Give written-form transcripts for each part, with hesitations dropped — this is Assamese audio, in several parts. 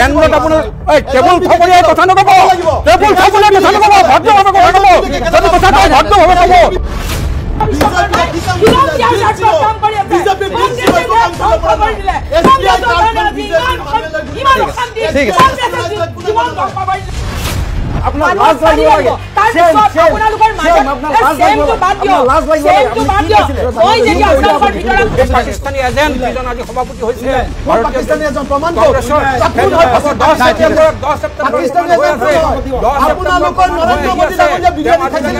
কেন্দ্ৰত আপোনাৰ টেবুল থবলীয়া কথা নকব টেবুল থবলীয়া কথা নকব ভদ্ৰভাৱে কথা কব যদি কথা কয় ভদ্ৰভাৱে কব আপনাৰ লাজ লাগিব লাগে আপোনালোকৰ মই যদি আপোনালোকৰ ভিতৰত পাকিস্তানী এজেন্ট দুজন আজি সভাপতি হৈছিল পাকিস্তানী এজন প্ৰমাণ কংগ্ৰেছৰ 10 সেপ্টেম্বৰত পাকিস্তানী এজন আপোনালোকৰ নৰেন্দ্ৰ মোদী ডাঙৰীয়া বিজেপি খাইছিল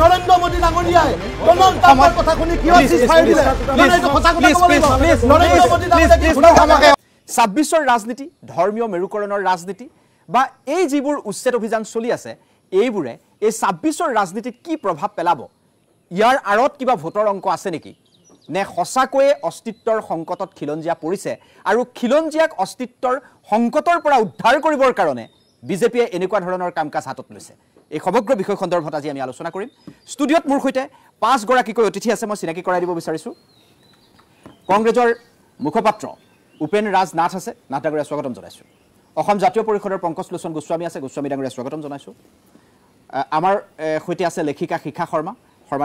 নৰেন্দ্ৰ মোদী ডাঙৰীয়াই ডনাল্ড ট্ৰাম্পৰ কথা শুনি কিয় চিফাই দিলে মানে এইটো সঁচা কথা ক'ব লাগিব নৰেন্দ্ৰ মোদী ডাঙৰীয়াই 26ৰ ৰাজনীতি ধৰ্মীয় মেৰুকৰণৰ ৰাজনীতি বা এই যিবোৰ উচ্ছেদ অভিযান চলি আছে এইবোৰে এই 26ৰ ৰাজনীতিত কি প্ৰভাৱ পেলাব ইয়াৰ আৰত কিবা ভোটৰ অংক আছে নেকি নে সঁচাকৈয়ে অস্তিত্বৰ সংকটত খিলঞ্জিয়া পৰিছে আৰু খিলঞ্জিয়াক অস্তিত্বৰ সংকটৰ পৰা উদ্ধাৰ কৰিবৰ কাৰণে বিজেপিয়ে এনেকুৱা ধৰণৰ কামকাজ হাতত লৈছে এই সমগ্ৰ বিষয় সন্দৰ্ভত আজি আমি আলোচনা কৰিম ষ্টুডিঅ'ত মোৰ সৈতে 5 গৰাকীকৈ অতিথি আছে মই চিনাকি কৰাই দিব বিচাৰিছো কংগ্ৰেছৰ মুখপাত্ৰ উপেন ৰাজ নাথ আছে নাথ ডাঙৰীয়া স্বাগতম জনাইছো অসম জাতীয় পৰিষদৰ পংকজ লোচন গোস্বামী আছে গোস্বামী ডাঙৰীয়া স্বাগতম জনাইছো আমাৰ সৈতে আছে লেখিকা শিখা শৰ্মা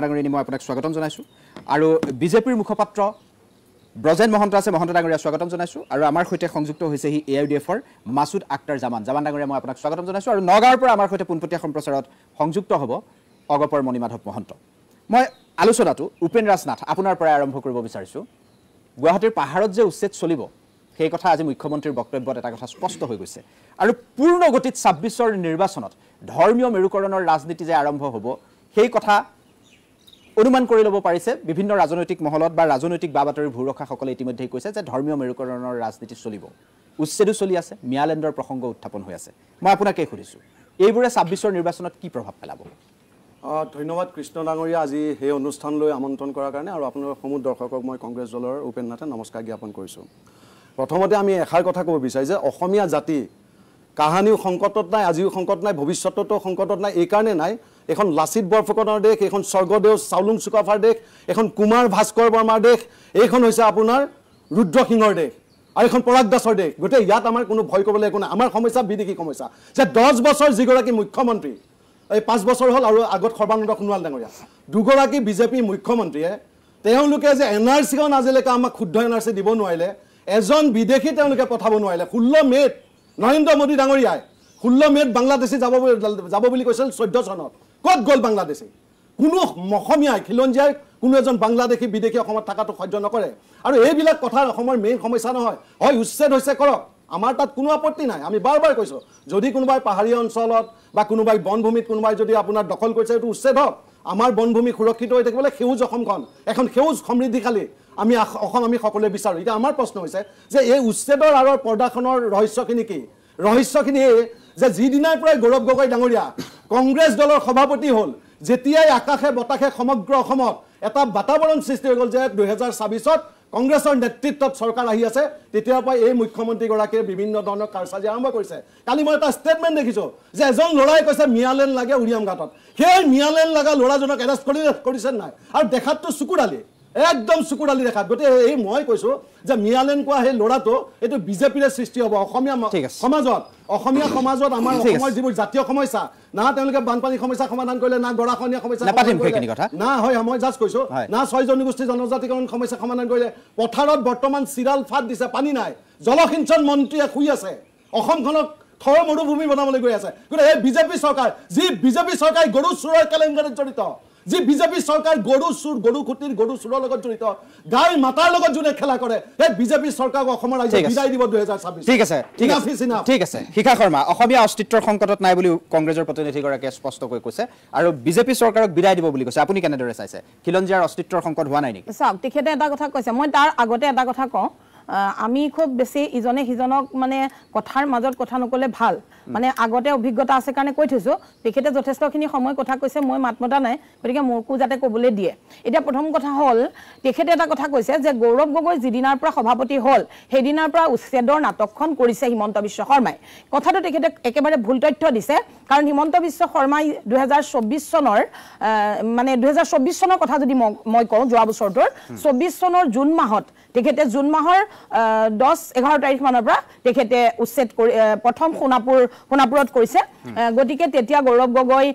ডাঙৰীয়া মই আপোনাক স্বাগতম জনাইছো আৰু বিজেপিৰ মুখপাত্ৰ ব্ৰজেন মহন্ত আছে মহন্ত ডাঙৰীয়া স্বাগতম জনাইছো আৰু আমাৰ সৈতে সংযুক্ত হৈছে হি এআইডিএফৰ মাসুদ আক্তাৰ জামান ডাঙৰীয়া মই আপোনাক স্বাগতম জনাইছো আৰু নগাঁৱৰ পৰা আমাৰ সৈতে পোনপটীয়া সম্প্ৰচাৰত সংযুক্ত হ'ব অগপৰ মণিমাধৱ মহন্ত মই আলোচনাটো উপেন ৰাজ নাথ আপোনাৰ পৰা আৰম্ভ কৰিব বিচাৰিছো গুৱাহাটীৰ পাহাৰত যে উচ্ছেদ চলিব সেই কথা আজি মুখ্যমন্ত্ৰীৰ বক্তব্যত এটা কথা স্পষ্ট হৈ গৈছে আৰু পূৰ্ণ গতিত 26ৰ নিৰ্বাচনত ধৰ্মীয় মেৰুকৰণৰ ৰাজনীতি যে আৰম্ভ হ'ব সেই কথা অনুমান কৰি ল'ব পাৰিছে বিভিন্ন ৰাজনৈতিক মহলত বা ৰাজনৈতিক বাবাতৰি ভূৰখাসকলে ইতিমধ্যে কৈছে যে ধৰ্মীয় মেৰুকৰণৰ ৰাজনীতি চলিব উচ্ছেদো চলি আছে মিয়ালেণ্ডৰ প্ৰসংগ উত্থাপন হৈ আছে মই আপোনাকে সুধিছো এইবোৰে 26ৰ নিৰ্বাচনত কি প্ৰভাৱ পেলাব ধন্যবাদ কৃষ্ণ ডাঙৰীয়া আজি সেই অনুষ্ঠানলৈ আমন্ত্ৰণ কৰাৰ কাৰণে আৰু আপোনালোকৰ সমূহ দৰ্শকক মই কংগ্ৰেছ দলৰ উপেন নাথে নমস্কাৰ জ্ঞাপন কৰিছোঁ প্ৰথমতে আমি এষাৰ কথা ক'ব বিচাৰি যে অসমীয়া জাতি কাহানিও সংকটত নাই আজিও সংকট নাই ভৱিষ্যততো সংকটত নাই এই কাৰণে নাই এখন লাচিত বৰফুকনৰ দেশ এখন স্বৰ্গদেউ চাউলুং চুকাফাৰ দেশ এখন কুমাৰ ভাস্কৰ বৰ্মাৰ দেশ এইখন হৈছে আপোনাৰ ৰুদ্ৰসিংহৰ দেশ আৰু এখন পৰাগ দাসৰ দেশ গতিকে ইয়াত আমাৰ কোনো ভয় কৰিবলৈ একো নাই আমাৰ সমস্যা বিদেশী সমস্যা যে 10 বছৰ যিগৰাকী মুখ্যমন্ত্ৰী এই 5 বছৰ হ'ল আৰু আগত সৰ্বানন্দ সোণোৱাল ডাঙৰীয়া দুগৰাকী বিজেপি মুখ্যমন্ত্ৰীয়ে তেওঁলোকে যে এনআৰচিখন আজিলৈকে আমাক শুদ্ধ এনআৰচি দিব নোৱাৰিলে এজন বিদেশী তেওঁলোকে পঠাব নোৱাৰিলে 16 মেত নৰেন্দ্ৰ মোদী ডাঙৰীয়াই 16 মেত বাংলাদেশী যাব বুলি কৈছিল 14 চনত ক'ত গ'ল বাংলাদেশী কোনো অসমীয়াই খিলঞ্জিয়াই কোনো এজন বাংলাদেশী বিদেশী অসমত থকাটো সহ্য নকৰে আৰু এইবিলাক কথা অসমৰ মেইন সমস্যা নহয় হয় উচ্ছেদ হৈছে কৰক আমাৰ তাত কোনো আপত্তি নাই আমি বাৰ বাৰ কৈছোঁ যদি কোনোবাই পাহাৰীয়া অঞ্চলত বা কোনোবাই বনভূমিত কোনোবাই যদি আপোনাৰ দখল কৰিছে এইটো উচ্ছেদ হওক আমাৰ বনভূমি সুৰক্ষিত হৈ থাকিবলৈ সেউজ অসমখন এখন সেউজ সমৃদ্ধিশালী আমি অসম আমি সকলোৱে বিচাৰোঁ এতিয়া আমাৰ প্ৰশ্ন হৈছে যে এই উচ্ছেদৰ আঁৰৰ পৰ্দাখনৰ ৰহস্যখিনি কি ৰহস্যখিনি যে যিদিনাৰ পৰাই গৌৰৱ গগৈ ডাঙৰীয়া কংগ্ৰেছ দলৰ সভাপতি হ'ল যেতিয়াই আকাশে বতাহে সমগ্ৰ অসমত এটা বাতাবৰণ সৃষ্টি হৈ গ'ল যে 2026ত কংগ্ৰেছৰ নেতৃত্বত চৰকাৰ আহি আছে তেতিয়াৰ পৰা এই মুখ্যমন্ত্ৰীগৰাকীয়ে বিভিন্ন ধৰণৰ কাৰসাজি আৰম্ভ কৰিছে কালি মই এটা ষ্টেটমেণ্ট দেখিছোঁ যে এজন ল'ৰাই কৈছে মিয়ালেণ্ড লাগে উৰিয়াম ঘাটত সেই মিয়ালেণ্ড লগা ল'ৰাজনক এৰেষ্ট কৰিছে নাই আৰু দেখাততো চকুৰালি একদম চকুৰালি দেখাত গতিকে এই মই কৈছোঁ যে মিয়ালেণ্ড কোৱা সেই ল'ৰাটো এইটো বিজেপিৰে সৃষ্টি হ'ব অসমীয়া সমাজত আমাৰ অসমৰ যিবোৰ জাতীয় সমস্যা না তেওঁলোকে বানপানী সমস্যা সমাধান কৰিলে না গৰাখহনীয়া সমস্যা না হয় মই জাষ্ট কৈছোঁ না 6 জনগোষ্ঠী জনজাতিকৰণ সমস্যা সমাধান কৰিলে পথাৰত বৰ্তমান চিৰাল ফাট দিছে পানী নাই জলসিঞ্চন মন্ত্ৰীয়ে শুই আছে অসমখনক থৰ মৰুভূমি বনাবলৈ গৈ আছে গতিকে এই বিজেপি চৰকাৰ যি বিজেপি চৰকাৰ গৰু চোৰৰ কেলেংকাৰীত জড়িত যি বিজেপি চৰকাৰ গৰু চুৰ গৰু খুটিৰ গৰু চুৰৰ লগত জড়িত গাই মাতাৰ লগত যোনে খেলা কৰে সেই বিজেপি চৰকাৰক অসমৰ ৰাইজে বিদায় দিব 2026 ঠিক আছে শিখা শৰ্মা অসমীয়া অস্তিত্বৰ সংকটত নাই বুলি কংগ্ৰেছৰ প্ৰতিনিধিগৰাকীয়ে স্পষ্টকৈ কৈছে আৰু বিজেপি চৰকাৰক বিদায় দিব বুলি কৈছে আপুনি কেনেদৰে চাইছে খিলঞ্জিয়াৰ অস্তিত্বৰ সংকট হোৱা নাই নেকি চাওক তেখেতে এটা কথা কৈছে মই তাৰ আগতে এটা কথা কওঁ আমি খুব বেছি ইজনে সিজনক মানে কথাৰ মাজত কথা নকলে ভাল মানে আগতে অভিজ্ঞতা আছে কাৰণে কৈ থৈছো তেখেতে যথেষ্টখিনি সময় কথা কৈছে মই মাতমতা নাই গতিকে মোৰকো যাতে ক'বলৈ দিয়ে এতিয়া প্ৰথম কথা হ'ল তেখেতে এটা কথা কৈছে যে গৌৰৱ গগৈ যিদিনাৰ পৰা সভাপতি হ'ল সেইদিনাৰ পৰা উচ্ছেদৰ নাটকখন কৰিছে হিমন্ত বিশ্ব শৰ্মাই কথাটো তেখেতে একেবাৰে ভুল তথ্য দিছে কাৰণ হিমন্ত বিশ্ব শৰ্মাই 2024 চনৰ মানে 2024 চনৰ কথা যদি মই কওঁ যোৱা বছৰটোৰ 24 চনৰ জুন মাহত তেখেতে জুন মাহৰ 10-11 তাৰিখ মানৰ পৰা তেখেতে উচ্ছেদ কৰি প্ৰথম সোণাপুৰত কৰিছে গতিকে তেতিয়া গৌৰৱ গগৈ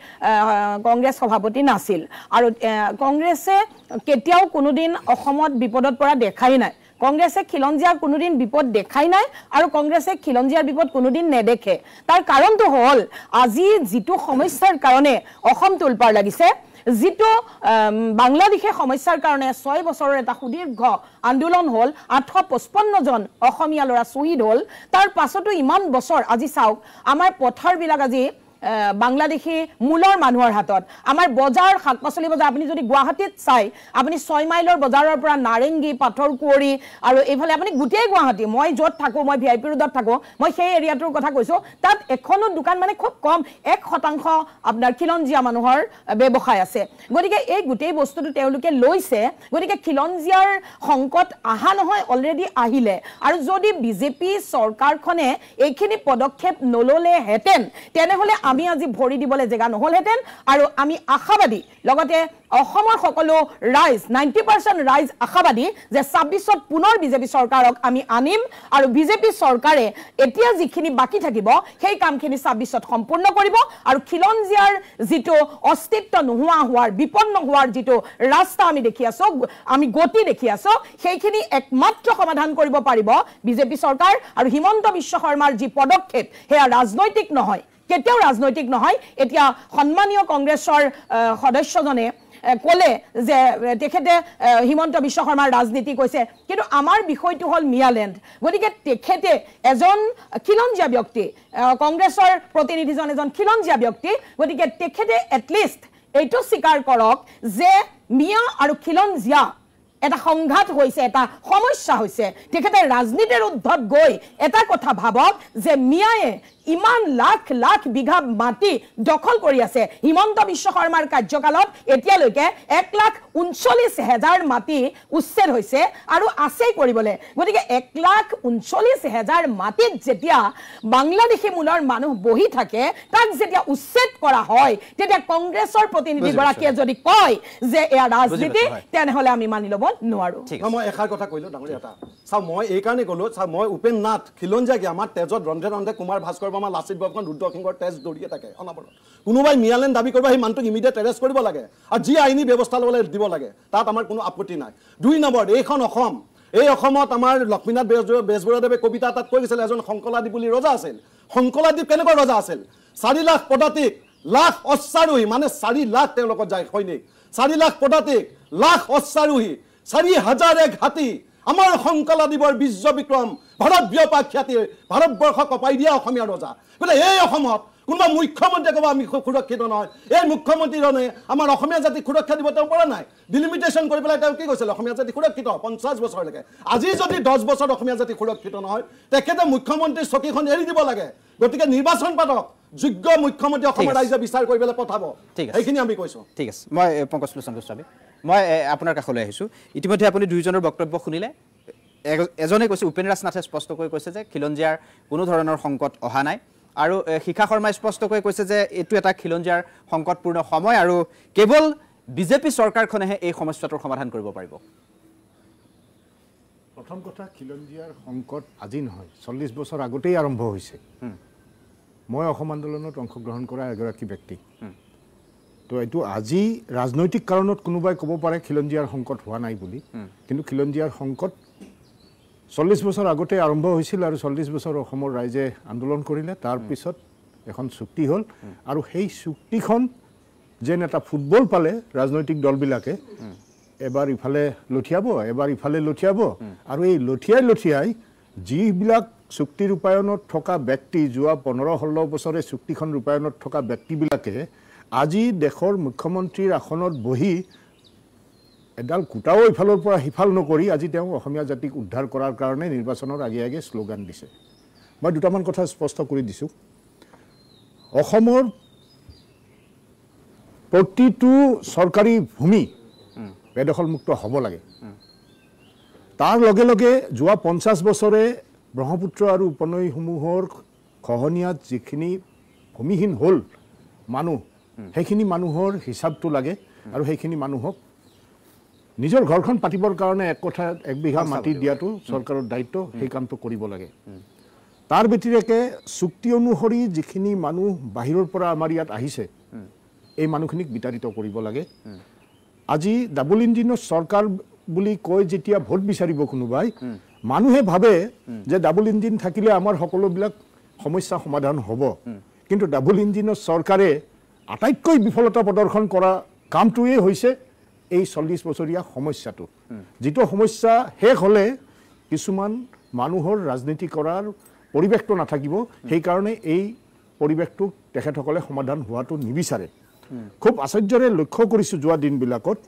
কংগ্ৰেছ সভাপতি নাছিল আৰু কংগ্ৰেছে কেতিয়াও কোনোদিন অসমত বিপদত পৰা দেখাই নাই কংগ্ৰেছে খিলঞ্জিয়াৰ কোনোদিন বিপদ দেখাই নাই আৰু কংগ্ৰেছে খিলঞ্জিয়াৰ বিপদ কোনোদিন নেদেখে তাৰ কাৰণটো হ'ল আজি যিটো সমস্যাৰ কাৰণে অসম তুলপাৰ লাগিছে যিটো বাংলাদেশে সমস্যাৰ কাৰণে 6 বছৰৰ এটা সুদীৰ্ঘ আন্দোলন হ'ল 855 জন অসমীয়া ল'ৰা শ্বহীদ হ'ল তাৰ পাছতো ইমান বছৰ আজি চাওক আমাৰ পথাৰবিলাক আজি বাংলাদেশী মূলৰ মানুহৰ হাতত আমাৰ বজাৰ শাক-পাচলি বজাৰ আপুনি যদি গুৱাহাটীত চাই আপুনি 6 মাইলৰ বজাৰৰ পৰা নাৰেংগী পাথৰকুঁৱৰী আৰু এইফালে আপুনি গোটেই গুৱাহাটী মই য'ত থাকো মই ভিআইপি ৰোডত থাকো মই সেই এৰিয়াটোৰ কথা কৈছো তাত এখনো দোকান মানে খুব কম 1% আপোনাৰ খিলঞ্জিয়া মানুহৰ ব্যৱসায় আছে গতিকে এই গোটেই বস্তুটো তেওঁলোকে লৈছে গতিকে খিলঞ্জিয়াৰ সংকট আহা নহয় অলৰেডি আহিলে আৰু যদি বিজেপি চৰকাৰখনে এইখিনি পদক্ষেপ নললে হেতেন তেনেহলে আমি আজি ভৰি দিবলৈ জেগা নহলহেতেন আৰু আমি আশাবাদী লগতে অসমৰ সকলো ৰাইজ 90% ৰাইজ আশাবাদী যে 26ত পুনৰ বিজেপি চৰকাৰক আমি আনিম আৰু বিজেপি চৰকাৰে এতিয়া যিখিনি বাকি থাকিব সেই কামখিনি 26ত সম্পূৰ্ণ কৰিব আৰু খিলঞ্জিয়াৰ যিটো অস্তিত্ব নোহোৱা হোৱাৰ বিপন্ন হোৱাৰ যিটো ৰাস্তা আমি দেখি আছো আমি গতি দেখি আছো সেইখিনি একমাত্ৰ সমাধান কৰিব পাৰিব বিজেপি চৰকাৰ আৰু হিমন্ত বিশ্ব শৰ্মাৰ যি পদক্ষেপ হেয়া ৰাজনৈতিক নহয় কেতিয়াও ৰাজনৈতিক নহয় এতিয়া সন্মানীয় কংগ্ৰেছৰ সদস্যজনে কলে যে তেখেতে হিমন্ত বিশ্ব শৰ্মাৰ ৰাজনীতি কৈছে কিন্তু আমাৰ বিষয়টো হ'ল মিয়ালেণ্ড গতিকে তেখেতে এজন খিলঞ্জিয়া ব্যক্তি কংগ্ৰেছৰ প্ৰতিনিধিজন এজন খিলঞ্জিয়া ব্যক্তি গতিকে তেখেতে এটলিষ্ট এইটো স্বীকাৰ কৰক যে মিয়া আৰু খিলঞ্জিয়া এটা সংঘাত হৈছে এটা সমস্যা হৈছে তেখেতে ৰাজনীতিৰ উদ্ধত গৈ এটা কথা ভাবক যে মিয়ায়ে ইমান লাখ লাখ বিঘা মাটি দখল কৰি আছে হিমন্ত বিশ্ব শৰ্মাৰ কাৰ্যকালত এতিয়ালৈকে 1,39,000 মাটি উচ্ছেদ হৈছে আৰু আছেই কৰিবলৈ গতিকে 1,39,000 মাটিত যেতিয়া বাংলাদেশী মূলৰ মানুহ বহি থাকে তাক যেতিয়া উচ্ছেদ কৰা হয় তেতিয়া কংগ্ৰেছৰ প্ৰতিনিধিগৰাকীয়ে যদি কয় যে এয়া ৰাজনীতি তেনেহলে আমি মানি ল'ব নোৱাৰো মই এষাৰ কথা কৈলো ডাঙৰীয়া এটা চাও মই এই কাৰণে ক'লো চাও মই উপেন নাথ খিলঞ্জিয়া কি আমাৰ তেজত ৰন্ধে ৰন্ধে কুমাৰ ভাস্কৰ বৰ্মা লাচিত বৰফুকন ৰুদ্ৰসিংহৰ তেজ দৌৰিয়ে থাকে অনাবৰত কোনোবাই মিয়ালেণ্ড দাবী কৰিব সেই মানুহটোক ইমিডিয়েট এৰেষ্ট কৰিব লাগে আৰু যি আইনী ব্যৱস্থা ল'বলৈ দিব লাগে তাত আমাৰ কোনো আপত্তি নাই 2 নম্বৰ এইখন অসম এই অসমত আমাৰ লক্ষ্মীনাথ বেজবৰুৱাদেৱে কবিতা এটাত কৈ গৈছিল এজন শংকলাদ্বীপ বুলি ৰজা আছিল শংকলাদ্বীপ কেনেকুৱা ৰজা আছিল 4 লাখ পদাতিক লাখ অশ্বাৰোহী মানে 4 লাখ তেওঁলোকৰ যায় সৈনিক 4 লাখ পদাতিক লাখ অশ্বাৰোহী 4,000 হাতী আমাৰ শংকলাদ্বীপৰ বীৰ্য বিক্ৰম ভাৰত বিয়পা খ্যাতি ভাৰতবৰ্ষ কপাই দিয়া অসমীয়া ৰজা বোলে এই অসমত কোনোবা মুখ্যমন্ত্ৰীয়ে ক'ব আমি সুৰক্ষিত নহয় এই মুখ্যমন্ত্ৰীজনে আমাৰ অসমীয়া জাতিক সুৰক্ষা দিব তেওঁ পৰা নাই ডিলিমিটেশ্যন কৰি পেলাই তেওঁ কি কৈছিল অসমীয়া জাতি সুৰক্ষিত 50 বছৰলৈকে আজি যদি 10 বছৰ অসমীয়া জাতি সুৰক্ষিত নহয় তেখেতে মুখ্যমন্ত্ৰীৰ চকীখন এৰি দিব লাগে গতিকে নিৰ্বাচন পাতক যোগ্য মুখ্যমন্ত্ৰী অসমৰ ৰাইজে বিচাৰ কৰি পেলাই পঠাব এইখিনি আমি কৈছো ঠিক আছে মই পংকজ লোচন গোস্বামী মই আপোনাৰ কাষলৈ আহিছোঁ ইতিমধ্যে আপুনি দুইজনৰ বক্তব্য শুনিলে এজনে কৈছে উপেন ৰাজনাথে স্পষ্টকৈ কৈছে যে খিলঞ্জিয়াৰ কোনো ধৰণৰ সংকট অহা নাই আৰু শিখা শৰ্মাই স্পষ্টকৈ কৈছে যে এইটো এটা খিলঞ্জিয়াৰ সংকটপূৰ্ণ সময় আৰু কেৱল বিজেপি চৰকাৰখনেহে এই সমস্যাটোৰ সমাধান কৰিব পাৰিব প্ৰথম কথা খিলঞ্জিয়াৰ সংকট আজি নহয় 40 বছৰ আগতেই আৰম্ভ হৈছে মই অসম আন্দোলনত অংশগ্ৰহণ কৰা এগৰাকী ব্যক্তি তো এইটো আজি ৰাজনৈতিক কাৰণত কোনোবাই ক'ব পাৰে খিলঞ্জিয়াৰ সংকট হোৱা নাই বুলি কিন্তু খিলঞ্জিয়াৰ সংকট 40 বছৰ আগতে আৰম্ভ হৈছিল আৰু 40 বছৰ অসমৰ ৰাইজে আন্দোলন কৰিলে তাৰ পিছত এখন চুক্তি হ'ল আৰু সেই চুক্তিখন যেন এটা ফুটবল পালে ৰাজনৈতিক দলবিলাকে এবাৰ ইফালে লঠিয়াব এবাৰ ইফালে লঠিয়াব আৰু এই লঠিয়াই যিবিলাক চুক্তি ৰূপায়ণত থকা ব্যক্তি যোৱা 15-16 বছৰে চুক্তিখন ৰূপায়ণত থকা ব্যক্তিবিলাকে আজি দেশৰ মুখ্যমন্ত্ৰীৰ আসনত বহি এডাল কুটাও ইফালৰ পৰা সিফাল নকৰি আজি তেওঁ অসমীয়া জাতিক উদ্ধাৰ কৰাৰ কাৰণে নিৰ্বাচনৰ আগে আগে শ্লোগান দিছে মই দুটামান কথা স্পষ্ট কৰি দিছোঁ অসমৰ প্ৰতিটো চৰকাৰী ভূমি বেদখলমুক্ত হ'ব লাগে তাৰ লগে লগে যোৱা 50 বছৰে ব্ৰহ্মপুত্ৰ আৰু উপনৈসমূহৰ খহনীয়াত যিখিনি ভূমিহীন হ'ল মানুহ সেইখিনি মানুহৰ হিচাপটো লাগে আৰু সেইখিনি মানুহক নিজৰ ঘৰখন পাতিবৰ কাৰণে এক বিঘা মাটি দিয়াটো চৰকাৰৰ দায়িত্ব সেই কামটো কৰিব লাগে তাৰ ব্যতিৰেকে চুক্তি অনুসৰি যিখিনি মানুহ বাহিৰৰ পৰা আমাৰ ইয়াত আহিছে এই মানুহখিনিক বিতাৰিত কৰিব লাগে আজি ডাবল ইঞ্জিনৰ চৰকাৰ বুলি কয় যেতিয়া ভোট বিচাৰিব কোনোবাই মানুহে ভাবে যে ডাবল ইঞ্জিন থাকিলে আমাৰ সকলোবিলাক সমস্যা সমাধান হ'ব কিন্তু ডাবল ইঞ্জিনৰ চৰকাৰে আটাইতকৈ বিফলতা প্ৰদৰ্শন কৰা কামটোৱে হৈছে এই 40 বছৰীয়া সমস্যাটো যেটো সমস্যা শেষ হলে কিছুমান মানুহৰ ৰাজনীতি কৰাৰ পৰিৱেশটো নাথাকিব সেই কাৰণে এই পৰিৱেশটো তেখেতসকলে সমাধান হোৱাটো নিবিচাৰে খুব আশ্চৰ্যৰে লক্ষ্য কৰিছো যোৱা দিনবিলাকত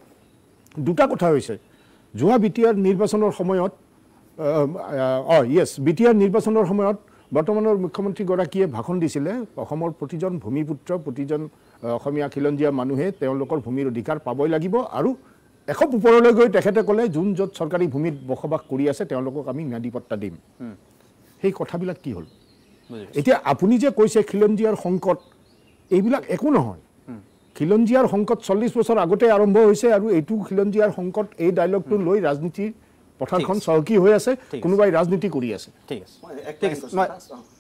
দুটা কথা হৈছে যোৱা বিটিআৰ নিৰ্বাচনৰ সময়ত বিটিআৰ নিৰ্বাচনৰ সময়ত বৰ্তমানৰ মুখ্যমন্ত্ৰী গৰাকীয়ে ভাষণ দিছিলে অসমৰ প্ৰতিজন ভূমিপুত্ৰ প্ৰতিজন অসমীয়া খিলঞ্জীয়া মানুহে তেওঁলোকৰ ভূমিৰ অধিকাৰ পাবই লাগিব আৰু এখপ ওপৰলৈ গৈ তেখেতে ক'লে যোন য'ত চৰকাৰী ভূমিত বসবাস কৰি আছে তেওঁলোকক আমি ন্যায়পত্তা দিম সেই কথাবিলাক কি হ'ল এতিয়া আপুনি যে কৈছে খিলঞ্জীয়াৰ সংকট এইবিলাক একো নহয় খিলঞ্জীয়াৰ সংকট 40 বছৰ আগতে আৰম্ভ হৈছে আৰু এইটো খিলঞ্জীয়াৰ সংকট এই ডায়লগটো লৈ ৰাজনীতি পথাৰখন চৰকি হৈ আছে কোনোবাই ৰাজনীতি কৰি আছে ঠিক আছে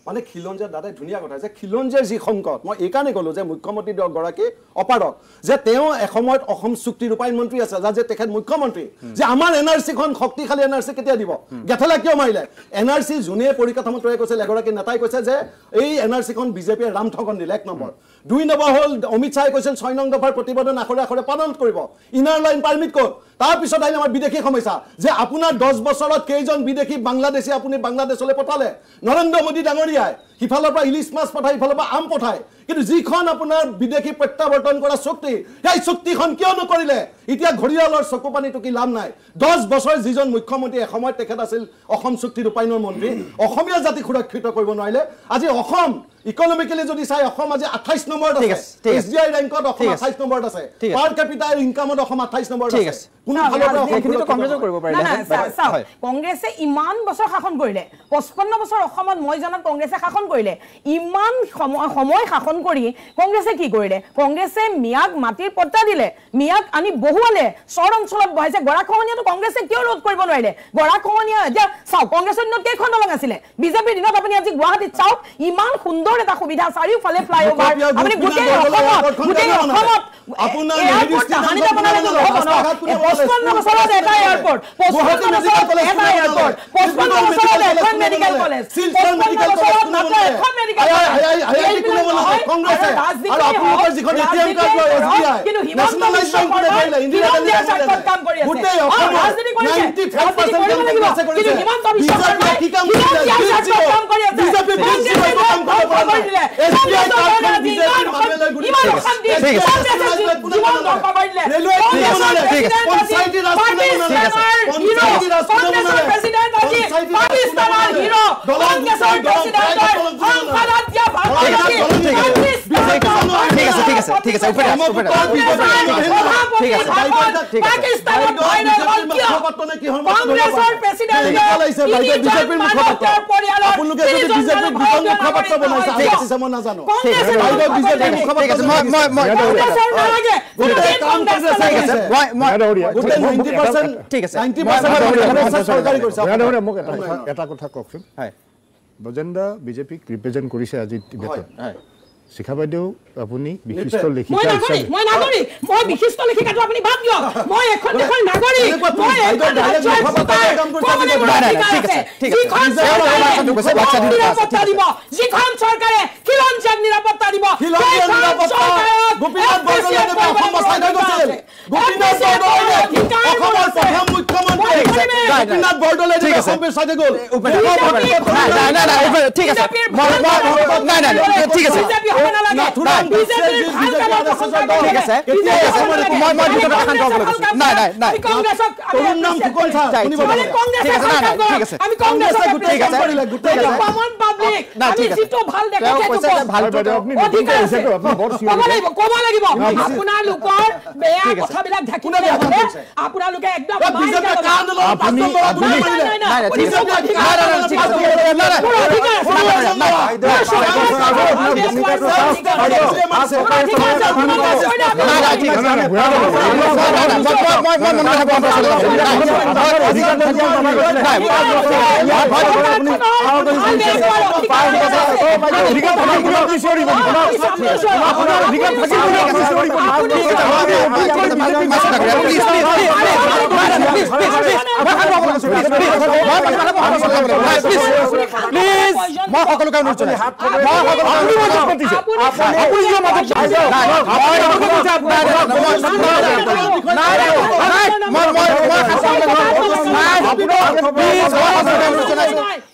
মানে খিলঞ্জীয়াৰ দাদাই ধুনীয়া কথা যে খিলঞ্জীয়াৰ যি সংকট মই এইকাৰণে ক'লো যে মুখ্যমন্ত্ৰী গৰাকী অপাৰক যে তেওঁ এসময়ত অসম চুক্তি ৰূপায়ণ মন্ত্ৰী আছে যে তেখেত মুখ্যমন্ত্ৰী যে আমাৰ এনআৰচিখন শক্তিশালী এনআৰচি কেতিয়া দিব গেথেলা কিয় মাৰিলে এনআৰচি যোনে পৰিকাঠামো তৈয়াৰ কৰিছে এগৰাকী নেতাই কৈছে যে এই এনআৰচিখন বিজেপিয়ে ৰাম ঠগন দিলে 1 নম্বৰ 2 নম্বৰ হ'ল অমিত শাহে কৈছিল 6 নং দফাৰ প্ৰতিবেদন আখৰে আখৰে পালন কৰিব ইনাৰ লাইন পাৰমিট ক'ত তাৰ পিছত আহিল আমাৰ বিদেশী সমস্যা যে আপোনাৰ 10 বছৰত কেইজন বিদেশী বাংলাদেশী আপুনি বাংলাদেশলৈ পঠালে নৰেন্দ্ৰ মোদী ডাঙৰীয়াই হিফালৰ পৰা ইলিশ মাছ পঠাই হিফালৰ পৰা আম পঠায় কিন্তু যিখন আপোনাৰ বিদেশী প্ৰত্যাৱৰ্তন কৰা চুক্তি সেই চুক্তিখন কিয় নকৰিলে এতিয়া ঘৰিয়ালৰ চকু পানীটো কি লাভ নাই 10 বছৰ যিজন মুখ্যমন্ত্ৰী এসময়ত তেখেত আছিল অসম চুক্তি ৰূপায়ণৰ মন্ত্ৰী অসমীয়া জাতি সুৰক্ষিত কৰিব নোৱাৰিলে আজি অসম ইকনমিক্যালি যদি চাই অসম আজি 28 নম্বৰত আছে এসডিআই ৰেংকত অসম 28 নম্বৰত আছে পাৰ ক্যাপিটাল ইনকামত অসম 28 নম্বৰত আছে কোন ফালৰ পৰা এইখিনিটো কংগ্ৰেছৰ কৰিব পাৰিলে না কংগ্ৰেছে ইমান বছৰ শাসন কৰিলে 55 বছৰ অসমত মই জানাত কংগ্ৰেছে শাসন কৰিলে ইমান সময় শাসন কৰি কংগ্ৰেছে কি কৰিলে কংগ্ৰেছে মিয়াক মাটিৰ পট্টা দিলে মিয়াক আনি বহুৱালে চৰ অঞ্চলত বহাইছে গৰাখহনীয়াটো কংগ্ৰেছে কিয় ৰোধ কৰিব নোৱাৰিলে গৰাখহনীয়া এতিয়া চাও কংগ্ৰেছৰ দিনত কেইখন দলং আছিলে বিজেপিৰ দিনত আপুনি আজি গুৱাহাটীত চাওক ইমান সুন্দৰ এটা সুবিধা চাৰিওফালে ফ্লাইঅভাৰ আপুনি গোটেই অসমত আপোনাৰ হানিটা বনালে তো 55 বছৰত এটা এয়াৰপোৰ্ট 55 বছৰত এটা এয়াৰপোৰ্ট 55 বছৰত এখন মেডিকেল কলেজ 55 বছৰত মাত্ৰ এখন মেডিকেল কলেজ কংগ্ৰেছে আৰু আপোনালোকৰ যিখন এটিএম কাৰ্ড লয় এসডিআই কিন্তু হিমন্ত বিশ্ব শৰ্মাই ইণ্ডিয়াৰ স্বাৰ্থত কাম কৰি আছে গোটেই অসম ৰাজনীতি কৰিছে 95% কংগ্ৰেছে কৰিছে কিন্তু হিমন্ত বিশ্ব শৰ্মাই কি কাম কৰি আছে বিজেপি কাম কৰি দিলে এসডিআই কাৰ্ড বিজেপি মামলালৈ গুৰি ঠিক আছে জীবন দৰকাৰ কৰিলে পঞ্চায়তী ৰাজ পঞ্চায়তী ৰাজ প্ৰেসিডেন্ট আজি পাকিস্তানৰ হিৰো কংগ্ৰেছৰ প্ৰেসিডেন্টৰ সংসদত দিয়া ঠিক আছে পাকিস্তানৰ কংগ্ৰেছৰ প্ৰেসিডেন্ট বিজেপিৰ মুখপাত্ৰ আপোনালোকে যদি বিজেপিৰ মুখপাত্ৰ বনাইছে আমি মই নাজানো বিজেপিৰ মুখপাত্ৰ মই নালাগে গোটেই কাম কংগ্ৰেছে আছে গোটেই 90% ঠিক আছে 90% চৰকাৰী কৰিছে মোক এটা কথা কওকচোন হয় বজেন্দা বিজেপিক ৰিপ্ৰেজেন্ট কৰিছে আজি টিবেটত হয় শিখা বাইদেউ আপুনি বিশিষ্ট লেখিকা হিচাপে মই নাগৰিক মই বিশিষ্ট লেখিকাটো আপুনি বাদ দিয়ক মই এখন দেশৰ নাগৰিক মই এখন নিৰাপত্তা দিব যিখন চৰকাৰে খিলঞ্জীয়াক নিৰাপত্তা দিব গোপীনাথ বৰদলৈয়ে অসম বচাই থৈ গৈছিল গোপীনাথ বৰদলৈয়ে অসমৰ প্ৰথম মুখ্যমন্ত্ৰী গোপীনাথ বৰদলৈয়ে অসম বচাই থৈ গ'ল ঠিক আছে ঠিক আছে আপোনালোকে একদম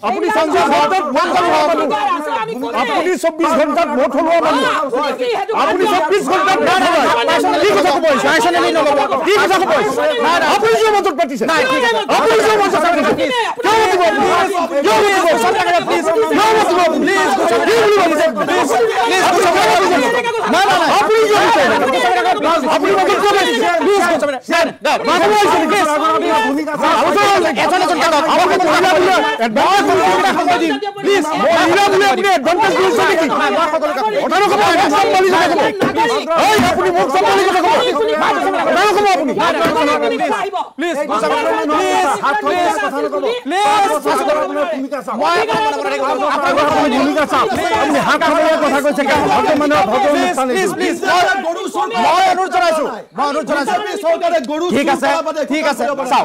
আপুনি সংসদ ভোটত ভোট আপুনি 24 ঘণ্টাত ভোট হলোৱা মানুহ আপুনি 24 ঘণ্টাত ভোট হলোৱা কি কথা কব শাসনলি নলব কি কথা কব আপুনি যে মতত পাতিছে আপুনি যে মতত পাতিছে কিয় দিব সরকারে প্লিজ প্লিজ না না আপনি যে আপনি মতত পাতিছে প্লিজ স্যার ভূমিকা এজন আমাকে মহিলা বলে অ্যাডভান্স প্লিজ মহিলা বলে আপনি অ্যাডভান্স দিছে নেকি ওটানো কব একদম বলি কথা কব এই আপনি মুখ সম্বলি কথা কব ওটানো কব আপনি প্লিজ প্লিজ কথা নকব প্লিজ ভূমিকা চাও মই আপোনাৰ ভূমিকা চাও আপনি হাত ধৰে কথা কৈছে কি বৰ্তমান ভগৱান প্লিজ প্লিজ মই অনুৰোধ জনাইছো চৰকাৰে গৰু ঠিক আছে চাও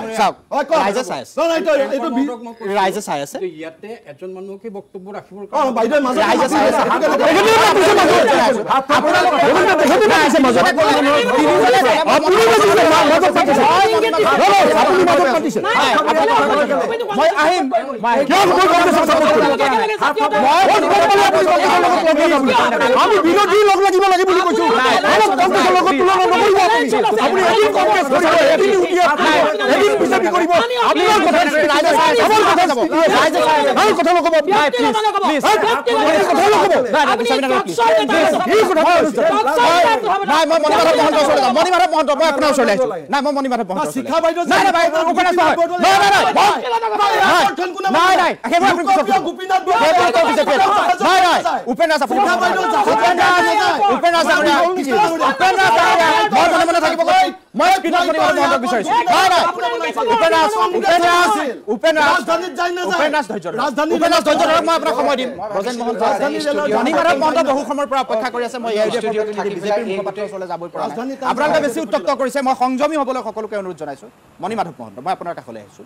ৰাইজে চাই আছে এইটো ৰাইজে চাই আছে ইয়াতে এজন মানুহকে বক্তব্য ৰাখিবৰ কাৰণে বাইদেউ মাজত ৰাইজে চাই আছে মই আহিম আমি বিৰোধী লগ লাগিব লাগে বুলি কৈছো কংগ্ৰেছৰ লগত তুলনা নকৰিব আপুনি এদিন কংগ্ৰেছ কৰিব এদিন এদিন বিজেপি কৰিব আপোনাৰ কথা ৰাইজে চাই আমাৰ কথা যাব ৰাইজে চাই আৰু কথা নকব প্লিজ কথা নকব নাই মই মণিমাধৱ মহন্ত ওচৰলৈ যাম মণিমাধৱ মহন্ত মই আপোনাৰ ওচৰলৈ আহিছো নাই মই মণিমাধৱ মহন্ত শিক্ষা বাইদেউ নাই নাই উপন্যাস নহয় নাই নাই সেইবোৰ আপুনি পিছত গোপীনাথ নাই নাই উপন্যাস আপুনি উপন্যাস মই মনে মনে থাকিব কৈ মই কিতাপ পঢ়িব মহন্ত বিচাৰিছো নাই নাই উপন্যাস ধৈৰ্য ধৰক মই আপোনাক সময় দিম ব্ৰজেন মহন্ত মণিমাধৱ মহন্ত বহু সময়ৰ পৰা অপেক্ষা কৰি আছে মই বিজেপিৰ মুখপাত্ৰৰ ওচৰলৈ যাবই পৰা নাই আপোনালোকে বেছি উত্তপ্ত কৰিছে মই সংযমী হ'বলৈ সকলোকে অনুৰোধ জনাইছো মণিমাধৱ মহন্ত মই আপোনাৰ কাষলৈ আহিছো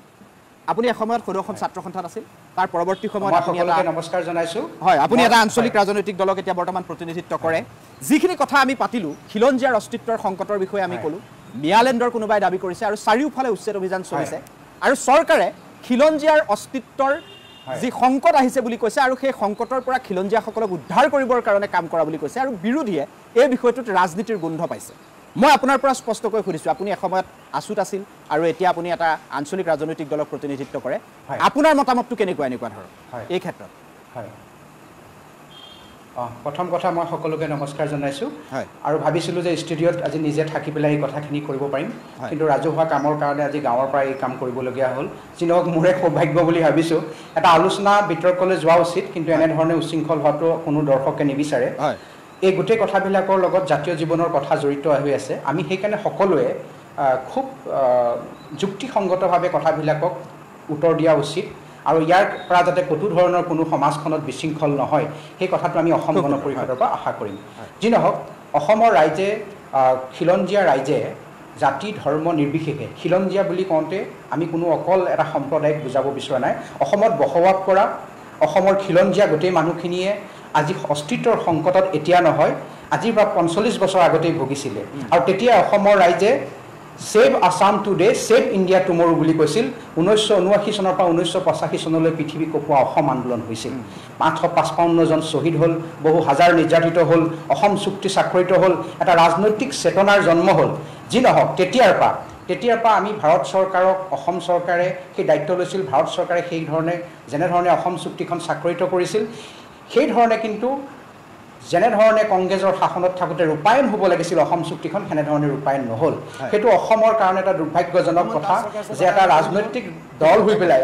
আপুনি এসময়ত সদৌ ছাত্ৰ সন্থাত আছিল তাৰ পৰৱৰ্তী সময়ত আপুনি এটা নমস্কাৰ জনাইছো হয় আপুনি এটা আঞ্চলিক ৰাজনৈতিক দলক এতিয়া বৰ্তমান প্ৰতিনিধিত্ব কৰে যিখিনি কথা আমি পাতিলো খিলঞ্জীয়াৰ অস্তিত্বৰ সংকটৰ বিষয়ে আমি ক'লো মিয়ালেণ্ডৰ কোনোবাই দাবী কৰিছে আৰু চাৰিওফালে উচ্ছেদ অভিযান চলিছে আৰু চৰকাৰে খিলঞ্জীয়াৰ অস্তিত্বৰ যি সংকট আহিছে বুলি কৈছে আৰু সেই সংকটৰ পৰা খিলঞ্জীয়াসকলক উদ্ধাৰ কৰিবৰ কাৰণে কাম কৰা বুলি কৈছে আৰু বিৰোধীয়ে এই বিষয়টোত ৰাজনীতিৰ গোন্ধ পাইছে মই আপোনাৰ পৰা স্পষ্টকৈ সুধিছো আপুনি এসময়ত আছুত আছিল আৰু এতিয়া আপুনি এটা আঞ্চলিক ৰাজনৈতিক দলক প্ৰতিনিধিত্ব কৰে আপোনাৰ মতামতটো কেনেকুৱা এনেকুৱা ধৰণৰ এই ক্ষেত্ৰত হয় প্ৰথম কথা মই সকলোকে নমস্কাৰ জনাইছো আৰু ভাবিছিলো যে ষ্টুডিঅ'ত আজি নিজে থাকি পেলাই এই কথাখিনি কৰিব পাৰিম কিন্তু ৰাজহুৱা কামৰ কাৰণে আজি গাঁৱৰ পৰা এই কাম কৰিবলগীয়া হ'ল যিনক মোৰে সৌভাগ্য বুলি ভাবিছো এটা আলোচনা বিতৰ্কলৈ যোৱা উচিত কিন্তু এনেধৰণে উশৃংখল হোৱাটো কোনো দৰ্শকে নিবিচাৰে এই গোটেই কথাবিলাকৰ লগত জাতীয় জীৱনৰ কথা জড়িত হৈ আছে আমি সেইকাৰণে সকলোৱে খুব যুক্তিসংগতভাৱে কথাবিলাকক উত্তৰ দিয়া উচিত আৰু ইয়াৰ পৰা যাতে কতো ধৰণৰ কোনো সমাজখনত বিশৃংখল নহয় সেই কথাটো আমি অসম গণ পৰিষদৰ পৰা আশা কৰিম যি নহওক অসমৰ ৰাইজে খিলঞ্জীয়া ৰাইজে জাতি ধৰ্ম নিৰ্বিশেষে খিলঞ্জীয়া বুলি কওঁতে আমি কোনো অকল এটা সম্প্ৰদায়ক বুজাব বিচৰা নাই অসমত বসবাস কৰা অসমৰ খিলঞ্জীয়া গোটেই মানুহখিনিয়ে আজি অস্তিত্বৰ সংকটত এতিয়া নহয় আজিৰ পৰা ৪৫ বছৰ আগতেই ভুগিছিলে আৰু তেতিয়া অসমৰ ৰাইজে save Assam today save India টুমৰো বুলি কৈছিল 1979 চনৰ পৰা 1985 চনলৈ পৃথিৱী কপোৱা অসম আন্দোলন হৈছিল 555 জন শ্বহীদ হ'ল বহু হাজাৰ নিৰ্যাতিত হ'ল অসম চুক্তি স্বাক্ষৰিত হ'ল এটা ৰাজনৈতিক চেতনাৰ জন্ম হ'ল যি নহওক তেতিয়াৰ পৰা আমি ভাৰত চৰকাৰক অসম চৰকাৰে সেই দায়িত্ব লৈছিল ভাৰত চৰকাৰে সেই ধৰণে যেনেধৰণে অসম চুক্তিখন স্বাক্ষৰিত কৰিছিল সেই ধৰণে কিন্তু যেনেধৰণে কংগ্ৰেছৰ শাসনত থাকোঁতে ৰূপায়ণ হ'ব লাগিছিল অসম চুক্তিখন সেনেধৰণে ৰূপায়ণ নহ'ল সেইটো অসমৰ কাৰণে এটা দুৰ্ভাগ্যজনক কথা যে এটা ৰাজনৈতিক দল হৈ পেলাই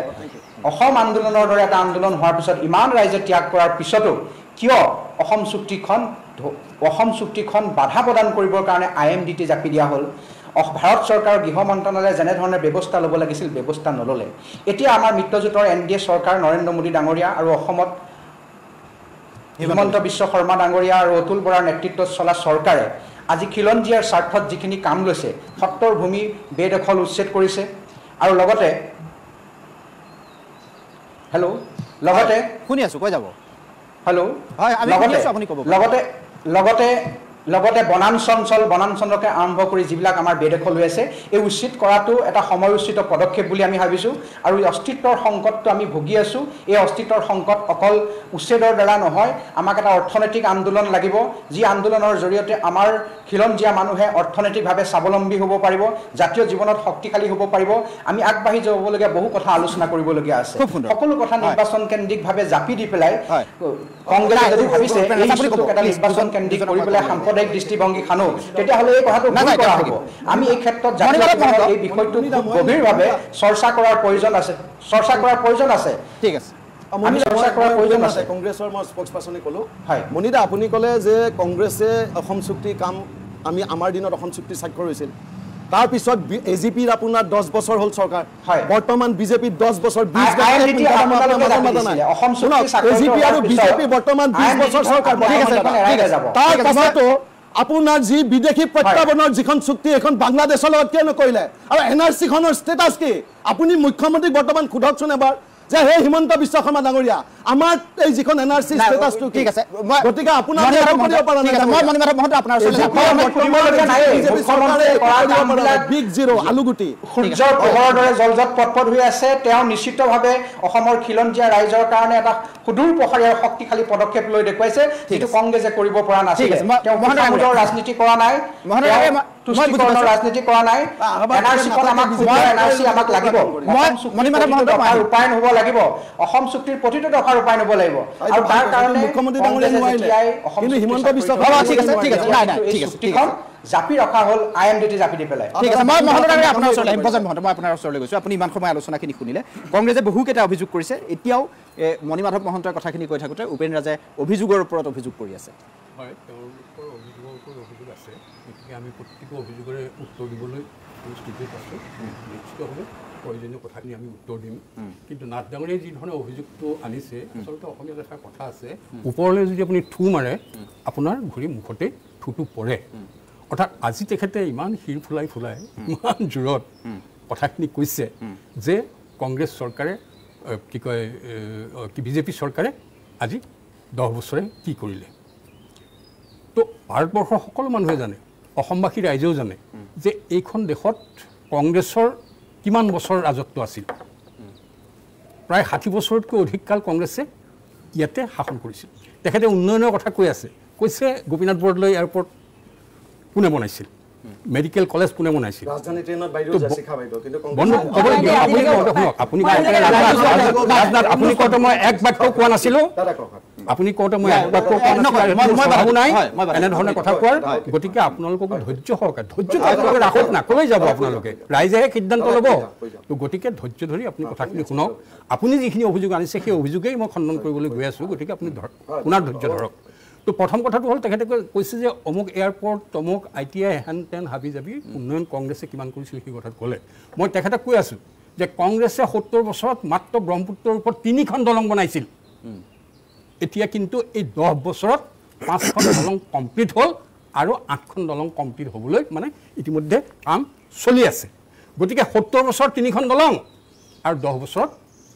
অসম আন্দোলনৰ দৰে এটা আন্দোলন হোৱাৰ পিছত ইমান ৰাইজে ত্যাগ কৰাৰ পিছতো কিয় অসম চুক্তিখন বাধা প্ৰদান কৰিবৰ কাৰণে IMDT জাপি দিয়া হ'ল ভাৰত চৰকাৰৰ গৃহ মন্ত্ৰালয়ে যেনেধৰণে ব্যৱস্থা ল'ব লাগিছিল ব্যৱস্থা নল'লে এতিয়া আমাৰ মিত্ৰজোঁটৰ NDA চৰকাৰ নৰেন্দ্ৰ মোদী ডাঙৰীয়া আৰু অসমত হিমন্ত বিশ্ব শৰ্মা ডাঙৰীয়া আৰু অতুল বৰাৰ নেতৃত্বত চলা চৰকাৰে আজি খিলঞ্জীয়াৰ স্বাৰ্থত যিখিনি কাম লৈছে সত্তৰ ভূমি বেদখল উচ্ছেদ কৰিছে আৰু লগতে হেল্ল' লগতে শুনি আছোঁ কৈ যাব হেল্ল' লগতে বনাঞ্চলকে আৰম্ভ কৰি যিবিলাক আমাৰ বেদখল হৈ আছে এই উচ্ছেদ কৰাটো এটা সময়োচিত পদক্ষেপ বুলি আমি ভাবিছোঁ আৰু এই অস্তিত্বৰ সংকটটো আমি ভুগি আছোঁ এই অস্তিত্বৰ সংকট অকল উচ্ছেদৰ দ্বাৰা নহয় আমাক এটা অৰ্থনৈতিক আন্দোলন লাগিব যি আন্দোলনৰ জৰিয়তে আমাৰ খিলঞ্জীয়া মানুহে অৰ্থনৈতিকভাৱে স্বাৱলম্বী হ'ব পাৰিব জাতীয় জীৱনত শক্তিশালী হ'ব পাৰিব আমি আগবাঢ়ি যাবলগীয়া বহু কথা আলোচনা কৰিবলগীয়া আছে সকলো কথা নিৰ্বাচন কেন্দ্ৰিকভাৱে জাপি দি পেলাই কংগ্ৰেছে যদি ভাবিছে এই ইছ্যুটোক এটা নিৰ্বাচন কেন্দ্ৰিক কৰি পেলাই সাম্প্ৰদায়িক দৃষ্টিভংগী খানো তেতিয়াহ'লে এই কথাটো ভুল কৰা হ'ব আমি এই ক্ষেত্ৰত জাতীয় এই বিষয়টো খুব গভীৰভাৱে চৰ্চা কৰাৰ প্ৰয়োজন আছে ঠিক আছে আমি চৰ্চা কৰাৰ প্ৰয়োজন আছে কংগ্ৰেছৰ মই স্প'ক্সপাৰ্চনে ক'লোঁ মণিদা আপুনি ক'লে যে কংগ্ৰেছে অসম চুক্তি কাম আমাৰ দিনত অসম চুক্তি স্বাক্ষৰ হৈছিল তাৰপিছত AGPৰ আপোনাৰ 10 বছৰ হ'ল চৰকাৰ বৰ্তমান বিজেপি 10 বছৰ 20 বছৰ AGP আৰু বিজেপি বৰ্তমান 20 বছৰ চৰকাৰ তাৰপাছতো আপোনাৰ যি বিদেশী প্ৰত্যাৱৰ্তনৰ যিখন চুক্তি এখন বাংলাদেশৰ লগত কিয় নকৰিলে আৰু NRC খনৰ ষ্টেটাছ কি আপুনি মুখ্যমন্ত্ৰীক বৰ্তমান সোধকচোন এবাৰ যে হে হিমন্ত বিশ্ব শৰ্মা ডাঙৰীয়া আমাৰ এই যিখন NRC ষ্টেটাছটো ঠিক আছে গতিকে আপোনাৰ কৰিব পৰা নাই মই মণিমাধৱ মহন্ত আপোনাৰ বিগ জিৰো আলুগুটি সূৰ্যৰ পোহৰৰ দৰে জলজত পটপট হৈ আছে তেওঁ নিশ্চিতভাৱে অসমৰ খিলঞ্জীয়া ৰাইজৰ কাৰণে এটা সুদূৰ প্ৰসাৰী আৰু শক্তিশালী পদক্ষেপ লৈ দেখুৱাইছে যিটো কংগ্ৰেছে কৰিব পৰা নাছিল তেওঁ মহানগৰৰ ৰাজনীতি কৰা নাই তুষ্টিকৰণৰ ৰাজনীতি কৰা নাই NRC আমাক লাগিব ৰূপায়ণ হ'ব লাগিব অসম চুক্তিৰ প্ৰতিটো দফা ৰূপায়ণ হ'ব লাগিব আৰু তাৰ কাৰণে মুখ্যমন্ত্ৰী ডাঙৰীয়া কিন্তু হিমন্ত বিশ্ব শৰ্মা ঠিক আছে জাপি ৰখা হ'ল IMDT জাপি দি পেলাই ঠিক আছে মই মহন্তৰে আপোনাৰ ওচৰলৈ বজন মহন্ত মই আপোনাৰ ওচৰলৈ গৈছোঁ আপুনি ইমান সময় আলোচনাখিনি শুনিলে কংগ্ৰেছে বহুকেইটা অভিযোগ কৰিছে এতিয়াও মণিমাধৱ মহন্তৰ কথাখিনি কৈ থাকোঁতে উপেন ৰাজে অভিযোগৰ ওপৰত অভিযোগ কৰি আছে হয় তেওঁলোকৰ অভিযোগৰ ওপৰত অভিযোগ আছে গতিকে আমি প্ৰতিটো অভিযোগৰে উত্তৰ দিবলৈ স্থিতিত আছোঁ নিশ্চিতভাৱে প্ৰয়োজনীয় কথাখিনি আমি উত্তৰ দিম কিন্তু নাথ ডাঙৰীয়াই যি ধৰণে অভিযোগটো আনিছে আচলতে অসমীয়াত এটা কথা আছে ওপৰলৈ যদি আপুনি থু মাৰে আপোনাৰ ঘূৰি মুখতে থুটো পৰে অৰ্থাৎ আজি তেখেতে ইমান শিৰ ফুলাই ইমান জোৰত কথাখিনি কৈছে যে কংগ্ৰেছ চৰকাৰে কি কয় বিজেপি চৰকাৰে আজি 10 বছৰে কি কৰিলে তো ভাৰতবৰ্ষৰ সকলো মানুহে জানে অসমবাসী ৰাইজেও জানে যে এইখন দেশত কংগ্ৰেছৰ কিমান বছৰ ৰাজত্ব আছিল প্ৰায় 60 বছৰতকৈ অধিক কাল কংগ্ৰেছে ইয়াতে শাসন কৰিছিল তেখেতে উন্নয়নৰ কথা কৈছে গোপীনাথ বৰদলৈ এয়াৰপৰ্ট কোনে বনাইছিল মেডিকেল কলেজ কোনে বনাইছিল ৰাজধানী ট্ৰেইনত বাইদেউ জাচিখা বাইদেউ কিন্তু আপুনি কওঁতে মই এক বাক্য কোৱা নাছিলোঁ আপুনি কওঁতে মই এক বাক্য কোৱা নাছিলোঁ নাই এনেধৰণে কথা কোৱাৰ গতিকে আপোনালোকক ধৈৰ্য ৰাখক না কলৈ যাব আপোনালোকে ৰাইজেহে সিদ্ধান্ত ল'ব তো গতিকে ধৈৰ্য ধৰি আপুনি কথাখিনি শুনক আপুনি যিখিনি অভিযোগ আনিছে সেই অভিযোগেই মই খণ্ডন কৰিবলৈ গৈ আছোঁ গতিকে আপুনি শুনাৰ ধৈৰ্য ধৰক তো প্ৰথম কথাটো হ'ল তেখেতে কৈছে যে অমুক এয়াৰপৰ্ট তমুক ITI হেন তেন হাবি যাবি উন্নয়ন কংগ্ৰেছে কিমান কৰিছিল সেই কথাত ক'লে মই তেখেতে কৈ আছোঁ যে কংগ্ৰেছে 70 বছৰত মাত্ৰ ব্ৰহ্মপুত্ৰৰ ওপৰত 3খন দলং বনাইছিল এতিয়া কিন্তু এই 10 বছৰত 5খন দলং কমপ্লিট হ'ল আৰু 8খন দলং কমপ্লিট হ'বলৈ মানে ইতিমধ্যে কাম চলি আছে গতিকে 70 বছৰত 3খন দলং আৰু 10 বছৰত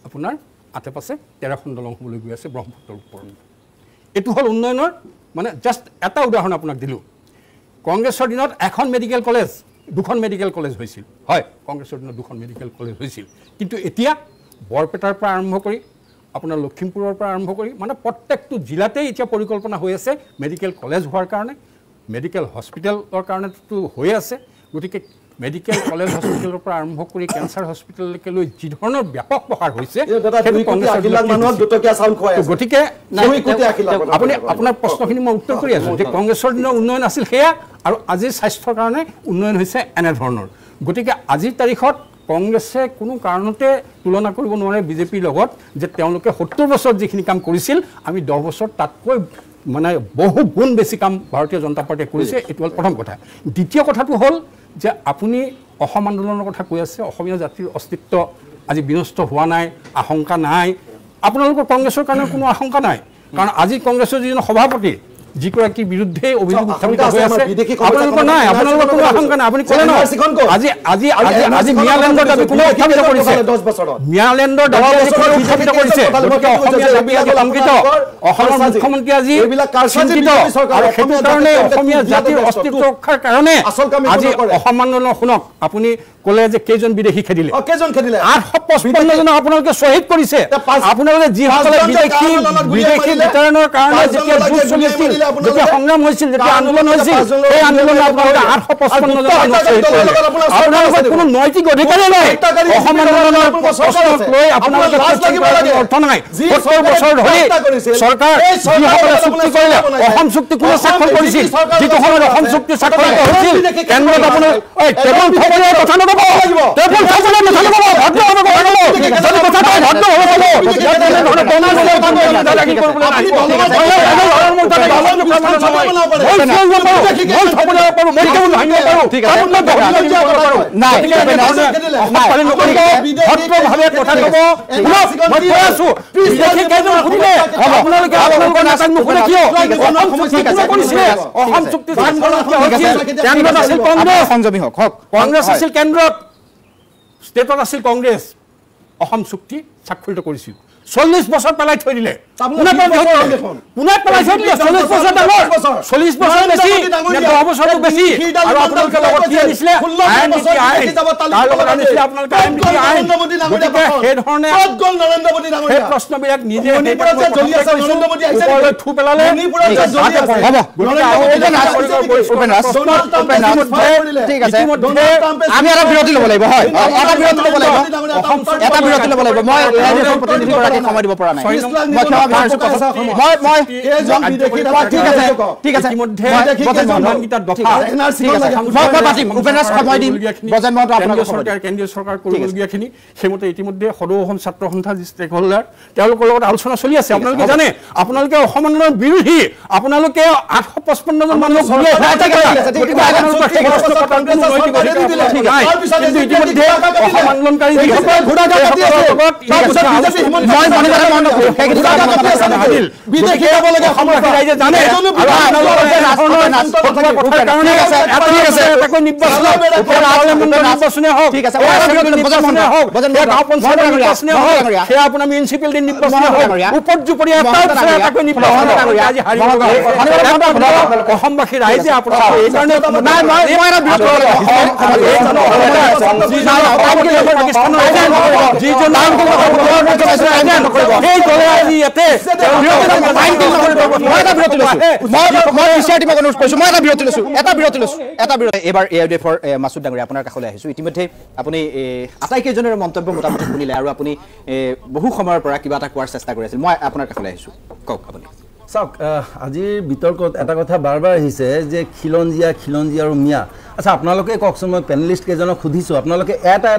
আপোনাৰ আশে পাশে 13খন দলং হ'বলৈ গৈ আছে ব্ৰহ্মপুত্ৰৰ ওপৰত এইটো হ'ল উন্নয়নৰ মানে জাষ্ট এটা উদাহৰণ আপোনাক দিলোঁ কংগ্ৰেছৰ দিনত এখন মেডিকেল কলেজ 2খন মেডিকেল কলেজ হৈছিল হয় কংগ্ৰেছৰ দিনত 2খন মেডিকেল কলেজ হৈছিল কিন্তু এতিয়া বৰপেটাৰ পৰা আৰম্ভ কৰি আপোনাৰ লখিমপুৰৰ পৰা আৰম্ভ কৰি মানে প্ৰত্যেকটো জিলাতেই এতিয়া পৰিকল্পনা হৈ আছে মেডিকেল কলেজ হোৱাৰ কাৰণে মেডিকেল হস্পিটেলৰ কাৰণেতো হৈ আছে গতিকে মেডিকেল কলেজ হস্পিটেলৰ পৰা আৰম্ভ কৰি কেঞ্চাৰ হস্পিটেললৈকে লৈ যি ধৰণৰ ব্যাপক প্ৰসাৰ হৈছে গতিকে আপুনি আপোনাৰ প্ৰশ্নখিনি মই উত্তৰ কৰি আছোঁ যে কংগ্ৰেছৰ দিনৰ উন্নয়ন আছিল সেয়া আৰু আজিৰ স্বাস্থ্যৰ কাৰণে উন্নয়ন হৈছে এনেধৰণৰ গতিকে আজিৰ তাৰিখত কংগ্ৰেছে কোনো কাৰণতে তুলনা কৰিব নোৱাৰে বিজেপিৰ লগত যে তেওঁলোকে 70 বছৰত যিখিনি কাম কৰিছিল আমি 10 বছৰ তাতকৈ মানে বহু গুণ বেছি কাম ভাৰতীয় জনতা পাৰ্টিয়ে কৰিছে এইটো হ'ল প্ৰথম কথা দ্বিতীয় কথাটো হ'ল যে আপুনি অসম আন্দোলনৰ কথা কৈ আছে অসমীয়া জাতিৰ অস্তিত্ব আজি বিনষ্ট হোৱা নাই আশংকা নাই আপোনালোকৰ কংগ্ৰেছৰ কাৰণে কোনো আশংকা নাই কাৰণ আজি কংগ্ৰেছৰ যিজন সভাপতি যিগৰাকীৰ বিৰুদ্ধে অভিযোগ উত্থাপিত হৈ আছে আপোনালোকৰ নাই আপোনালোকৰ কোনো আশংকা নাই আপুনি ক'লে ন আজি আজি আজি আজি মিয়ালেণ্ডৰ দাবী কোনো উত্থাপিত কৰিছে মিয়ালেণ্ডৰ দাবী উত্থাপিত কৰিছে গতিকে অসমীয়া দাবী আজি লংঘিত অসমৰ মুখ্যমন্ত্ৰী আজি চিন্তিত আৰু সেইটো কাৰণে অসমীয়া জাতিৰ অস্তিত্ব ৰক্ষাৰ কাৰণে আজি অসম আন্দোলন শুনক আপুনি ক'লে যে কেইজন বিদেশী খেদিলে 855 জন আপোনালোকে শ্বহীদ কৰিছে আপোনালোকে যিসকলে বিদেশী বিতৰণৰ কাৰণে যেতিয়া যুঁজ চলিছিল যেতিয়া সংগ্ৰাম হৈছিল যেতিয়া আন্দোলন হৈছিল এই আন্দোলনত আপোনালোকে 855 জন শ্বহীদ কৰিলে আপোনালোকৰ কোনো নৈতিক অধিকাৰেই নাই অসম আন্দোলনৰ প্ৰশ্নক লৈ আপোনালোকে অৰ্থ নাই 70 বছৰ ধৰি চৰকাৰ যিসকলে চুক্তি কৰিলে অসম চুক্তি কোনে স্বাক্ষৰ কৰিছিল যিটো সময়ত অসম চুক্তি স্বাক্ষৰিত হৈছিল কেন্দ্ৰত আপোনাৰ টেবুল থবলৈ কথা নক'ব টেবুল থবলৈ কথা নক'ব ভদ্ৰ হ'ব যদি কথা কয় ভদ্ৰ হ'ব কংগ্ৰেছ আছিল কেন্দ্ৰত ষ্টেটত আছিল কংগ্ৰেছ অসম চুক্তি স্বাক্ষৰিত কৰিছিল 40 বছৰ পেলাই থৈ দিলে পুনে পেলাই থৈ দিলে 40 বছৰ ডাঙৰ 40 বছৰ বেছি 10 বছৰটো বেছি আৰু আপোনালোকে লগত কি আনিছিলে তাৰ লগত আনিছিলে আপোনালোকে গতিকে সেই ধৰণে সেই প্ৰশ্নবিলাক নিজে থু পেলালে আমি এটা বিৰতি ল'ব লাগিব হয় এটা বিৰতি ল'ব লাগিব এটা বিৰতি ল'ব লাগিব মই প্ৰতিনিধি গৰাকী সময় দিব পৰা নাই কেন্দ্ৰীয় চৰকাৰ কৰিবলগীয়াখিনি সেইমতে ইতিমধ্যে সদৌ অসম ছাত্ৰ সন্থা যি ষ্টেক হোল্ডাৰ তেওঁলোকৰ লগত আলোচনা চলি আছে আপোনালোকে জানে আপোনালোকে অসম আন্দোলনৰ বিৰোধী আপোনালোকে 855 জন মানুহ ইতিমধ্যে অসম আন্দোলনকাৰী অসমবাসী ৰাইজে এবাৰ এআইডিএফৰ মাসুদ ডাঙৰীয়া আপোনাৰ কাষলৈ আহিছোঁ ইতিমধ্যে আপুনি আটাইকেইজনৰ মন্তব্য মোটামুটি শুনিলে আৰু আপুনি বহু সময়ৰ পৰা কিবা এটা কোৱাৰ চেষ্টা কৰি আছিল মই আপোনাৰ কাষলৈ আহিছোঁ কওক আপুনি চাওক আজিৰ বিতৰ্কত এটা কথা বাৰ বাৰ আহিছে যে খিলঞ্জীয়া আৰু মিয়া আচ্ছা আপোনালোকে কওকচোন মই পেনেলিষ্ট কেইজনক সুধিছোঁ আপোনালোকে এটা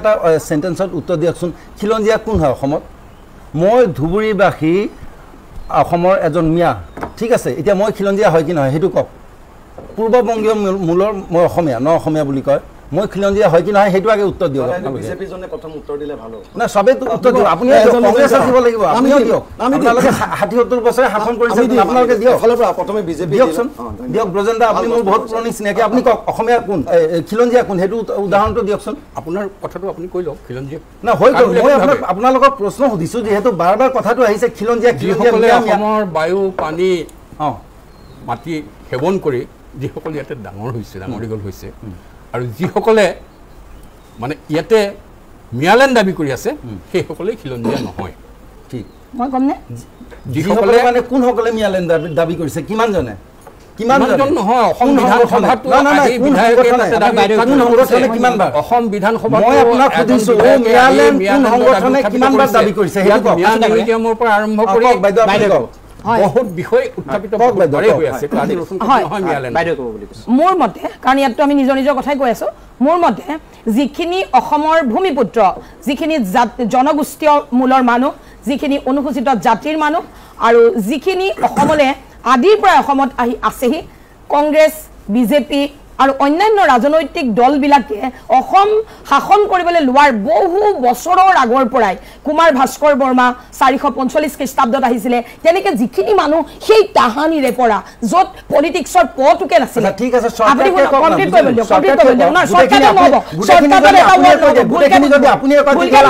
চেণ্টেন্সত উত্তৰ দিয়কচোন খিলঞ্জীয়া কোন হয় অসমত মই ধুবুৰীবাসী অসমৰ এজন মিয়া ঠিক আছে এতিয়া মই খিলঞ্জীয়া হয় কি নহয় সেইটো কওক পূৰ্ববংগীয় মূলৰ মই অসমীয়া ন অসমীয়া বুলি কয় মই খিলঞ্জীয়া হয় কি নহয় সেইটো আগে উত্তৰ দিয়ক বিজেপি জনে প্ৰথম উত্তৰ দিলে ভালো না সবে উত্তৰ দিয়ক আপুনি কংগ্ৰেছ দিব লাগিব আমিও দিয়ক আপোনালোকে 60-70 বছৰে শাসন কৰিছে আপোনালোকে দিয়ক ফলৰ পৰা প্ৰথমে বিজেপি দিয়কচোন দিয়ক ব্ৰজেন্দা আপুনি মোৰ বহুত পুৰণি চিনাকি আপুনি কওক অসমীয়া কোন খিলঞ্জীয়া কোন সেইটো উদাহৰণটো দিয়কচোন আপোনাৰ কথাটো আপুনি কৈ লওক খিলঞ্জীয়া না হৈ গ'ল মই আপোনালোকৰ প্ৰশ্ন সুধিছোঁ যিহেতু বাৰ বাৰ কথাটো আহিছে খিলঞ্জীয়া অসমৰ বায়ু পানী মাটি সেৱন কৰি যিসকলে ইয়াতে ডাঙৰ হৈছে ডাঙৰ দীঘল হৈছে আৰু যিসকলে মানে ইয়াতে মিয়ালেণ্ড দাবী কৰি আছে সেইসকলে খিলঞ্জীয়া নহয় ঠিক মই কমনে যিসকলে মানে কোনসকলে মিয়ালেণ্ড দাবী কৰিছে কিমান জনে কিমান নহয় অসম বিধানসভাটো অসম বিধানসভা মই আপোনাক সুধিছো কোন সংগঠনে কিমানবাৰ দাবী কৰিছে মিউজিয়ামৰ পৰা আৰম্ভ কৰি বহুত বিষয় উত্থাপিত মোৰ মতে কাৰণ ইয়াততো আমি নিজৰ নিজৰ কথাই কৈ আছো মোৰ মতে যিখিনি অসমৰ ভূমিপুত্ৰ যিখিনি জনগোষ্ঠীয় মূলৰ মানুহ যিখিনি অনুসূচিত জাতিৰ মানুহ আৰু যিখিনি অসমলৈ আদিৰ পৰা অসমত আহি আছেহি কংগ্ৰেছ বিজেপি আৰু অন্যান্য ৰাজনৈতিক দলবিলাকে অসম শাসন কৰিবলৈ লোৱাৰ বহু বছৰৰ আগৰ পৰাই কুমাৰ ভাস্কৰ বৰ্মা 445 খ্ৰীষ্টাব্দত আহিছিলে তেনেকৈ যিখিনি মানুহ সেই তাহানিৰে পৰা য'ত পলিটিক্সৰ পথটোকে নাছিলে ঠিক আছে আপুনি কমপ্লিট কৰিব দিয়ক না চৰকাৰে নহ'ব চৰকাৰে এটা ৱৰ্ড ভুলখিনি যদি আপুনি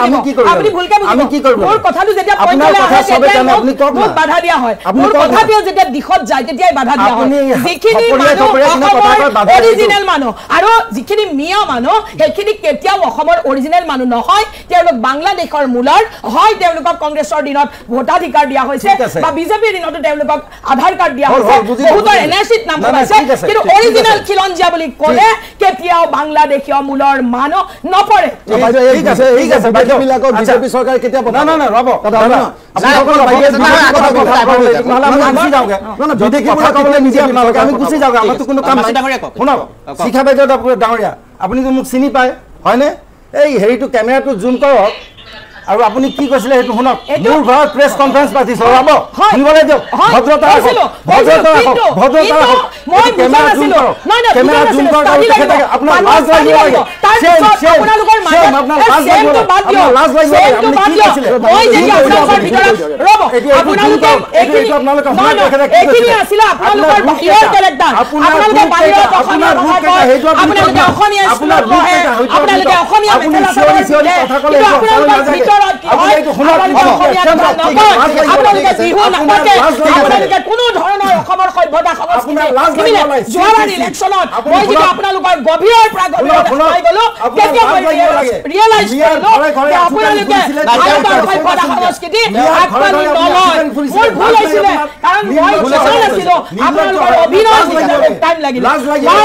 আমি কি কৰিম আপুনি ভুলকে বুজিব মোৰ কথাটো যেতিয়া পইণ্টলৈ আহে তেতিয়া মোক বাধা দিয়া হয় মোৰ কথাটো যেতিয়া দিশত যায় তেতিয়াই বাধা দিয়া হয় যিখিনি মানুহ অৰিজিনেল মানুহ আৰু যিখিনি মিয়া মানুহ সেইখিনি কেতিয়াও অসমৰ অৰিজিনেল মানুহ নহয় তেওঁলোক বাংলাদেশৰ মূলৰ হয় তেওঁলোকক কংগ্ৰেছৰ দিনত ভোটাধিকাৰ দিয়া হৈছে বা বিজেপিৰ দিনতো তেওঁলোকক আধাৰ কাৰ্ড দিয়া হৈছে বহুতৰ এনআৰচিত নাম পাইছে কিন্তু অৰিজিনেল খিলঞ্জীয়া বুলি ক'লে কেতিয়াও বাংলাদেশীয় মূলৰ মানুহ নপৰে ঠিক আছে বাইদেউবিলাকক বিজেপি চৰকাৰে কেতিয়া না ৰ'ব আমি গুচি যাওঁগে আমাৰতো কোনো কাম শুনক শিখা বাইদেউ ডাঙৰীয়া আপুনিতো মোক চিনি পায় হয়নে এই হেৰিটো কেমেৰাটো জুম কৰক আৰু আপুনি কি কৈছিলে সেইটো শুনক মোৰ ঘৰত প্ৰেছ কনফাৰেন্স পাতিছে ৰ'ব শুনিবলৈ দিয়ক ভদ্ৰতা মই কেমেৰা জুম কৰক কেমেৰা জুম কৰক আপোনাৰ লাজ লাগিব লাগে আপোনালোকৰ লাজ লাগিব আপুনি কি কৈছিলে মই যেতিয়া আপোনালোকৰ ভিতৰত ৰ'ব আপোনালোকে এইখিনি আছিল আপোনালোকৰ বাহিৰৰ কেৰেক্টাৰ আপোনালোকে বাহিৰত আপোনালোকে অসমীয়া স্কুলত পঢ়ে আপোনালোকে অসমীয়া মেখেলা চাদৰ পিন্ধে কিন্তু আপোনালোকৰ ভিতৰত আপোনালোকে বিহু নাপাতে আপোনালোকে কোনো ধৰণৰ অসমৰ সভ্যতা সংস্কৃতি যোৱাবাৰ ইলেকশ্যনত মই যেতিয়া আপোনালোকৰ গভীৰৰ পৰা গভীৰলৈ গ'লো তেতিয়া মই ৰিয়েলাইজ কৰিলোঁ যে আপোনালোকে ভাৰতৰ সভ্যতা সংস্কৃতি আগবাঢ়ি নলয় মোৰ ভুল হৈছিলে কাৰণ মই জনা নাছিলোঁ আপোনালোকৰ অভিনয় শিকাবলৈ টাইম লাগিলে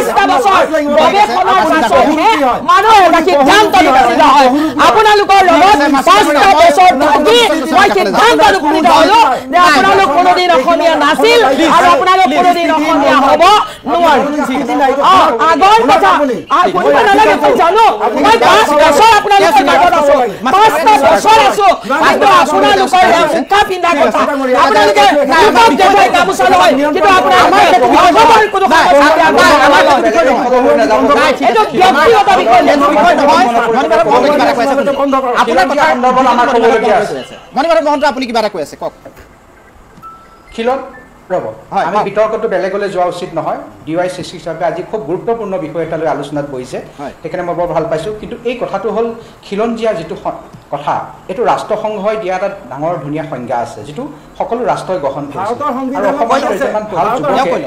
5টা বছৰ গৱেষণাৰ পাছতহে মানুহ এটা সিদ্ধান্ত লোৱা হয় আপোনালোকৰ লগত 5টা বছৰ থাকি মই সিদ্ধান্তত উপনীত হ'লোঁ যে আপোনালোক কোনোদিন অসমীয়া নাছিল আৰু আপোনালোক কোনোদিন অসমীয়া হ'ব নোৱাৰে আগৰ কথা শুনিব নালাগে মই জানো মই 5 বছৰ আপোনালোকৰ লগত আছোঁ 5টা বছৰ আছোঁ কিন্তু আপোনালোকৰ মুখা পিন্ধা কথা আপোনালোকে দেখাই গামোচা লয় কিন্তু আপোনালোকে কোনো এইটো ব্যক্তিগত বিষয় মণিমাধৱ মহন্ত আপুনি কিবা এটা কৈ আছে কওক খিলন ৰ'ব আমি বিতৰ্কটো বেলেগলৈ যোৱা উচিত নহয় DYCC হিচাপে আজি খুব গুৰুত্বপূৰ্ণ বিষয় এটা লৈ আলোচনাত বহিছে সেইকাৰণে মই বৰ ভাল পাইছোঁ কিন্তু এই কথাটো হ'ল খিলঞ্জীয়া যিটো কথা এইটো ৰাষ্ট্ৰসংঘই দিয়া এটা ডাঙৰ ধুনীয়া সংজ্ঞা আছে যিটো সকলো ৰাষ্ট্ৰই গ্ৰহণ কৰিছে আৰু অসমৰ কেইটামান ভাল যুৱকে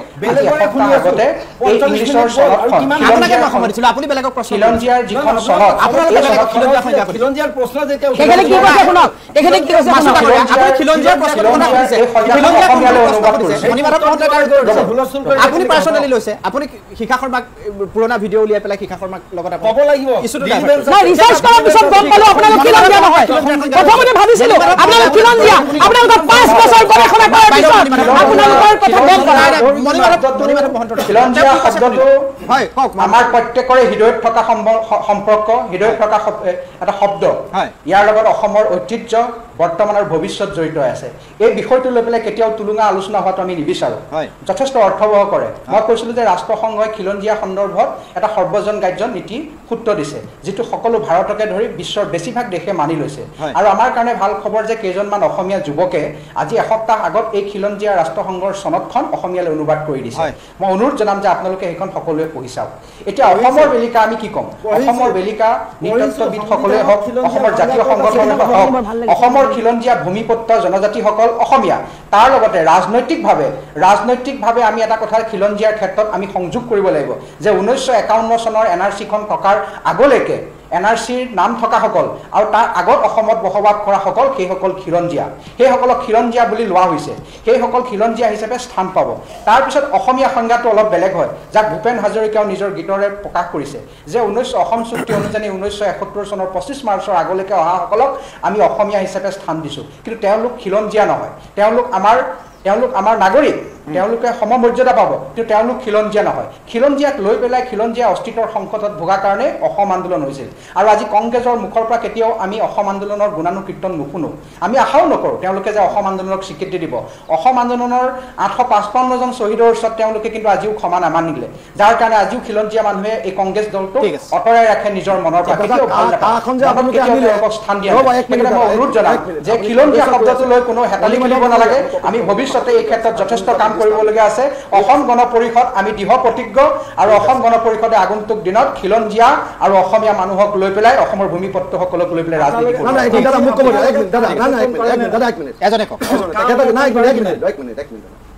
আগতে এই ইংলিছৰ চনতখন খিলঞ্জীয়াৰ যিখন চনত খিলঞ্জীয়াৰ প্ৰশ্ন যেতিয়া এখানে কি কৈছে শুনক এখানে কি কৈছে শুনক আপুনি খিলঞ্জীয়াৰ প্ৰশ্ন কথা কৈছে আপুনি পাৰ্চনেলি লৈছে আপুনি শিখা শৰ্মাক পুৰণা ভিডিঅ' উলিয়াই পেলাই শিখা শৰ্মাক লগত ক'ব লাগিব না ৰিচাৰ্চ কৰাৰ পিছত গম পালো আপোনালোক খিলঞ্জীয়া নহয় প্ৰথমতে ভাবিছিলো আপোনালোক খিলঞ্জীয়া আপোনালোকৰ 5 বছৰ গৱেষণা কৰাৰ পিছত আপোনালোকৰ কথা গম পালা মণিমাধৱ মহন্ত খিলঞ্জীয়া শব্দটো হয় কওক আমাৰ প্ৰত্যেকৰে হৃদয়ত থকা সম্পৰ্ক হৃদয়ত থকা এটা শব্দ ইয়াৰ লগত অসমৰ ঐতিহ্য বৰ্তমান আৰু ভৱিষ্যত জড়িত আছে এই বিষয়টো লৈ পেলাই কেতিয়াও তুলুঙা আলোচনা হোৱাটো আমি নিবিচাৰোঁ যথেষ্ট অৰ্থবহ কৰে মই কৈছিলোঁ যে ৰাষ্ট্ৰসংঘই খিলঞ্জীয়া সন্দৰ্ভত এটা সৰ্বজন গ্ৰাহ্য নীতি সূত্ৰ দিছে যিটো সকলো ভাৰতকে ধৰি বিশ্বৰ বেছিভাগ দেশে মানি লৈছে আৰু আমাৰ কাৰণে ভাল খবৰ যে কেইজনমান অসমীয়া যুৱকে আজি এসপ্তাহ আগত এই খিলঞ্জীয়া ৰাষ্ট্ৰসংঘৰ চনতখন অসমীয়ালৈ অনুবাদ কৰি দিছে মই অনুৰোধ জনাম যে আপোনালোকে সেইখন সকলোৱে পঢ়ি চাওক এতিয়া অসমৰ বেলিকা আমি কি ক'ম অসমৰ বেলিকা নৃতত্ববিদসকলে হওক অসমৰ জাতীয় সংগঠনে হওক অসমৰ খিলঞ্জীয়া ভূমিপুত্ৰ জনজাতিসকল অসমীয়া তাৰ লগতে ৰাজনৈতিকভাৱে আমি এটা কথা খিলঞ্জীয়াৰ ক্ষেত্ৰত আমি সংযোগ কৰিব লাগিব যে 1951 চনৰ NRCখন থকাৰ আগলৈকে NRCৰ নাম থকাসকল আৰু তাৰ আগত অসমত বসবাস কৰাসকল সেইসকল খিলঞ্জীয়া সেইসকলক খিলঞ্জীয়া বুলি লোৱা হৈছে সেইসকল খিলঞ্জীয়া হিচাপে স্থান পাব তাৰপিছত অসমীয়া সংজ্ঞাটো অলপ বেলেগ হয় যাক ভূপেন হাজৰিকাও নিজৰ গীতৰে প্ৰকাশ কৰিছে যে অসম চুক্তি অনুযায়ী 1971 চনৰ 25 মাৰ্চৰ আগলৈকে অহাসকলক আমি অসমীয়া হিচাপে স্থান দিছোঁ কিন্তু তেওঁলোক খিলঞ্জীয়া নহয় তেওঁলোক আমাৰ নাগৰিক তেওঁলোকে সমমৰ্যাদা পাব কিন্তু তেওঁলোক খিলঞ্জীয়া নহয় খিলঞ্জীয়াক লৈ পেলাই খিলঞ্জীয়া অস্তিত্বৰ সংকটত ভোগা কাৰণে অসম আন্দোলন হৈছিল আৰু আজি কংগ্ৰেছৰ মুখৰ পৰা কেতিয়াও আমি অসম আন্দোলনৰ গুণানুকীৰ্তন নুশুনো আমি আশাও নকৰোঁ তেওঁলোকে যে অসম আন্দোলনক স্বীকৃতি দিব অসম আন্দোলনৰ 855 জন শ্বহীদৰ ওচৰত তেওঁলোকে কিন্তু আজিও ক্ষমা নামানিলে যাৰ কাৰণে আজিও খিলঞ্জীয়া মানুহে এই কংগ্ৰেছ দলটোক অঁতৰাই ৰাখে নিজৰ মনৰ পৰা কেতিয়াও ভাল নাপায় স্থান দিয়া সেইকাৰণে মই অনুৰোধ জনাম যে খিলঞ্জীয়া শব্দটো লৈ কোনো হেতালি মেলিব নালাগে আমি ভৱিষ্যতে এই ক্ষেত্ৰত যথেষ্ট কাম কৰিবলগীয়া আছে অসম গণ পৰিষদ আমি দৃঢ় প্ৰতিজ্ঞ আৰু অসম গণ পৰিষদে আগন্তুক দিনত খিলঞ্জীয়া আৰু অসমীয়া মানুহক লৈ পেলাই অসমৰ ভূমিপত্ৰসকলক লৈ পেলাই ৰাজনীতি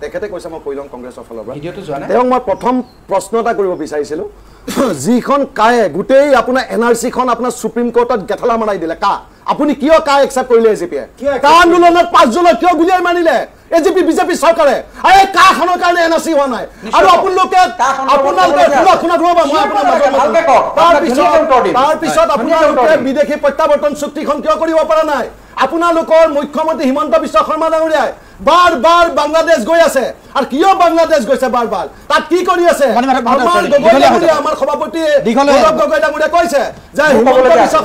তেখেতে কৈছে মই কৈ লওঁ কংগ্ৰেছৰ ফালৰ পৰা তেওঁক মই প্ৰথম প্ৰশ্ন এটা কৰিব বিচাৰিছিলোঁ যিখন কায়ে গোটেই আপোনাৰ NRCখন আপোনাৰ সুপ্ৰিম কোৰ্টত গেঠলা মাৰাই দিলে আপুনি কিয় একচেপ্ট কৰিলে এজিপিয়ে আন্দোলনত 5 জনক কিয় গুলিয়াই মাৰিলে এজিপি বিজেপি চৰকাৰে আৰু কাখনৰ কাৰণে NRC হোৱা নাই আৰু আপোনালোকে তাৰপিছত আপোনালোকে বিদেশী প্ৰত্যাৱৰ্তন চুক্তিখন কিয় কৰিব পৰা নাই আপোনালোকৰ মুখ্যমন্ত্ৰী হিমন্ত বিশ্ব শৰ্মা ডাঙৰীয়াই বাৰ বাংলাদেশ গৈ আছে আৰু কিয় বাংলাদেশ গৈছে বাৰ তাত কি কৰি আছে আমাৰ সভাপতি গৌৰৱ গগৈ ডাঙৰীয়াই কৈছে যে হিমন্ত বিশ্ব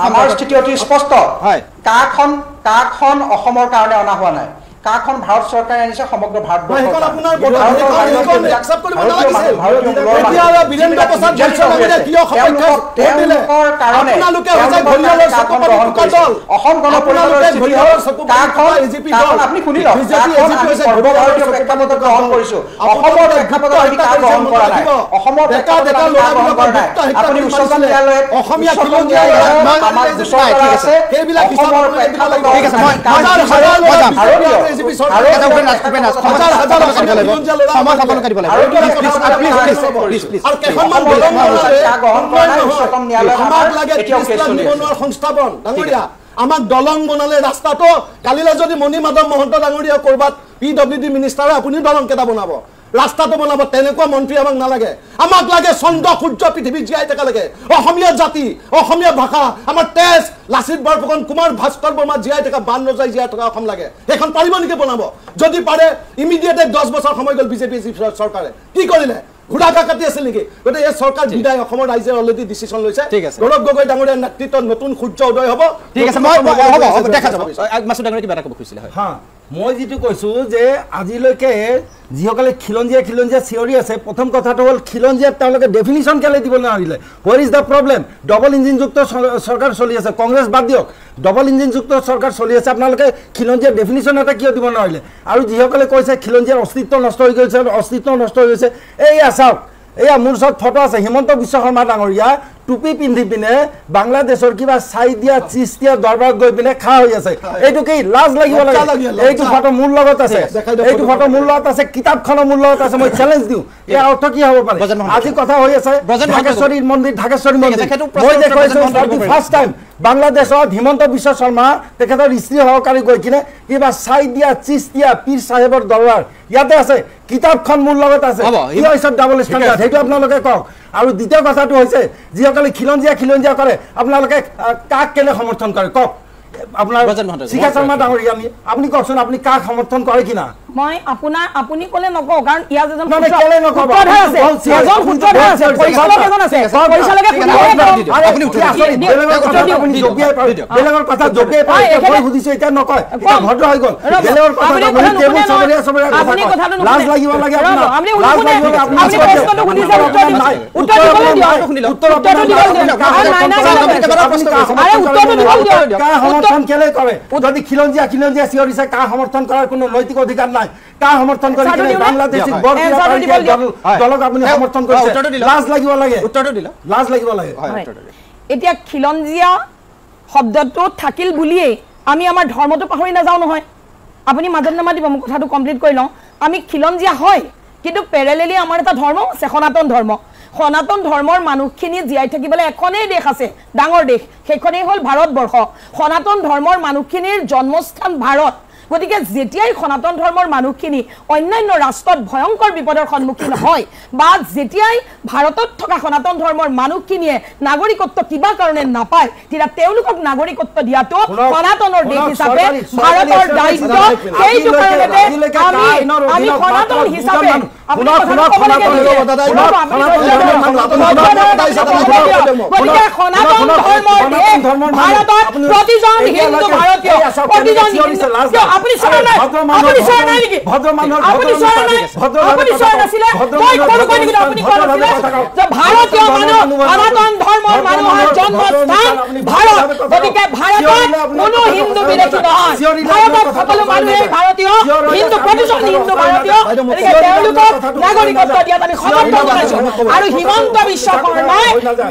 আমাৰ স্থিতি অতি স্পষ্ট কাখন অসমৰ কাৰণে অনা হোৱা নাই কাখন ভাৰত চৰকাৰে আনিছে সমগ্ৰ ভাৰতবৰ্ষৰ অসম গণ আপুনি শুনি লওক সৰ্বভাৰতীয় প্ৰেক্ষাপটত গ্ৰহণ কৰিছো অসমৰ প্ৰেক্ষাপটত আমি কাক গ্ৰহণ কৰা নাই অসমৰ প্ৰেক্ষাপটত আমি কাক গ্ৰহণ কৰা নাই আপুনি উচ্চতম ন্যায়ালয়ত অসমীয়া আমাৰ গোচৰ আছে অসমৰ প্ৰেক্ষাপটত সংস্থাপন ডাঙৰীয়া আমাক দলং বনালে ৰাস্তাটো কালিলৈ যদি মণি মাধৱ মহন্ত ডাঙৰীয়া কৰবাত PWD মিনিষ্টাৰে আপুনি দলং কেইটা বনাব ৰাস্তাটো বনাব তেনেকুৱা মন্ত্ৰী আমাক নালাগে আমাক লাগে চন্দ্ৰ সূৰ্য পৃথিৱী জীয়াই থকা লাগে অসমীয়া জাতি অসমীয়া ভাষা আমাৰ তেজ লাচিত বৰফুকন কুমাৰ ভাস্কৰ বৰ্মা জীয়াই থকা বান ৰজাই জীয়াই থকা অসম লাগে সেইখন পাৰিব নেকি বনাব যদি পাৰে ইমিডিয়েটে 10 বছৰ সময় গ'ল বিজেপি চৰকাৰে কি কৰিলে ঘোড়াকা কাটি আছিল নেকি গতে এই চৰকাৰ বিদায় অসমৰ ৰাইজে অলৰেডি ডিসিশন লৈছে গৌৰৱ গগৈ ডাঙৰীয়াৰ নেতৃত্বত নতুন সূৰ্য উদয় হ'ব ঠিক আছে মই দেখা যাব মাসুদ ডাঙৰীয়া কিবা এটা ক'ব খুজিছিলে হয় হ্যাঁ মই যেটো কৈছো যে আজিলৈকে যিসকলে খিলঞ্জীয়া থিয়ৰি আছে প্ৰথম কথাটো হ'ল খিলঞ্জীয়াত তেওঁলোকে ডেফিনিশ্যন কেলে দিব নোৱাৰিলে হোৱাৰ ইজ দ্য প্ৰব্লেম ডবল ইঞ্জিনযুক্ত চৰকাৰ চলি আছে কংগ্ৰেছ বাদ দিয়ক ডবল ইঞ্জিনযুক্ত চৰকাৰ চলি আছে আপোনালোকে খিলঞ্জীয়াৰ ডেফিনিশ্যন এটা কিয় দিব নোৱাৰিলে আৰু যিসকলে কৈছে খিলঞ্জীয়াৰ অস্তিত্ব নষ্ট হৈ গৈছে এই চাওক এয়া মোৰ ওচৰত ফটো আছে হিমন্ত বিশ্ব শৰ্মা ডাঙৰীয়া টুপি পিন্ধি পিনে বাংলাদেশৰ কিবা চাই দিয়া চিজ দিয়া দৰবাৰত গৈ পিনে খা হৈ আছে এইটো কি লাজ লাগিব লাগে এইটো ফটো মোৰ লগত আছে কিতাপখনৰ মোৰ লগত আছে মই চ্যালেঞ্জ দিওঁ এই অৰ্থ কি হ'ব পাৰে আজি কথা হৈ আছে ঢাকেশ্বৰী মন্দিৰ মই দেখাইছো ফাৰ্ষ্ট টাইম বাংলাদেশত হিমন্ত বিশ্ব শৰ্মা তেখেতৰ স্ত্ৰী সহকাৰী গৈ কিনে কিবা চাই দিয়া চিজ দিয়া পীৰ চাহেবৰ দৰবাৰ ইয়াতে আছে কিতাপখন মোৰ লগত আছে কি হৈছে ডাবল ষ্টেণ্ডাৰ্ড সেইটো আপোনালোকে কওক আৰু দ্বিতীয় কথাটো হৈছে যিসকলে খিলঞ্জীয়া কৰে আপোনালোকে কাক কেনে সমৰ্থন কৰে কওক আপোনাৰ শিখা শৰ্মা ডাঙৰীয়া আপুনি কওকচোন আপুনি কাক সমৰ্থন কৰে কিনা মই আপুনি ক'লে নকওঁ কাৰণ ইয়াত এজন কেলে নকব বেলেগৰ কথা জপিয়াই পাই সুধিছো এতিয়া নকয় ভদ্ৰ হৈ গ'ল বেলেগৰ কথা লাজ লাগিব লাগে সমৰ্থন কেলে কৰে যদি খিলঞ্জীয়া চিঞৰিছে কাৰ সমৰ্থন কৰাৰ কোনো নৈতিক অধিকাৰ নাই কাৰ সমৰ্থন কৰি বাংলাদেশী দলক আপুনি সমৰ্থন কৰিছে লাজ লাগিব লাগে লাজ লাগিব লাগে এতিয়া খিলঞ্জীয়া শব্দটো থাকিল বুলিয়েই আমি আমাৰ ধৰ্মটো পাহৰি নাযাওঁ নহয় আপুনি মাজত নামাতিব মোক কথাটো কমপ্লিট কৰি লওঁ আমি খিলঞ্জীয়া হয় কিন্তু পেৰেলেলি আমাৰ এটা ধৰ্ম আছে সনাতন ধৰ্ম সনাতন ধৰ্মৰ মানুহখিনি জীয়াই থাকিবলৈ এখনেই দেশ আছে ডাঙৰ দেশ সেইখনেই হ'ল ভাৰতবৰ্ষ সনাতন ধৰ্মৰ মানুহখিনিৰ জন্মস্থান ভাৰত গতিকে যেতিয়াই সনাতন ধৰ্মৰ মানুহখিনি অন্যান্য ৰাষ্ট্ৰত ভয়ংকৰ বিপদৰ সন্মুখীন হয় বা যেতিয়াই ভাৰতত থকা সনাতন ধৰ্মৰ মানুহখিনিয়ে নাগৰিকত্ব কিবা কাৰণে নাপায় তেতিয়া তেওঁলোকক নাগৰিকত্ব দিয়াটো সনাতনৰ দেশ হিচাপে ভাৰতৰ দায়িত্ব সেইটো কাৰণতে আমি সনাতন হিচাপে গতিকে সনাতন ধৰ্মৰ দেশ ভাৰতত প্ৰতিজন হিন্দু ভাৰতীয় প্ৰতিজন আপুনি চৰা নাই আপুনি চৰা নাই নেকি আপুনি চৰা নাই আপুনি চৰা নাছিলে মই কোন কোন নেকি আপুনি কোন নাছিলে যে ভাৰতীয় মানুহ সনাতন ধৰ্মৰ মানুহৰ জন্মস্থান ভাৰত গতিকে ভাৰতত কোনো হিন্দু বিদেশী নহয় ভাৰতত সকলো মানুহে ভাৰতীয় হিন্দু প্ৰতিজন হিন্দু ভাৰতীয় গতিকে তেওঁলোকক নাগৰিকত্ব দিয়াত আমি সমৰ্থন জনাইছোঁ আৰু হিমন্ত বিশ্ব শৰ্মাই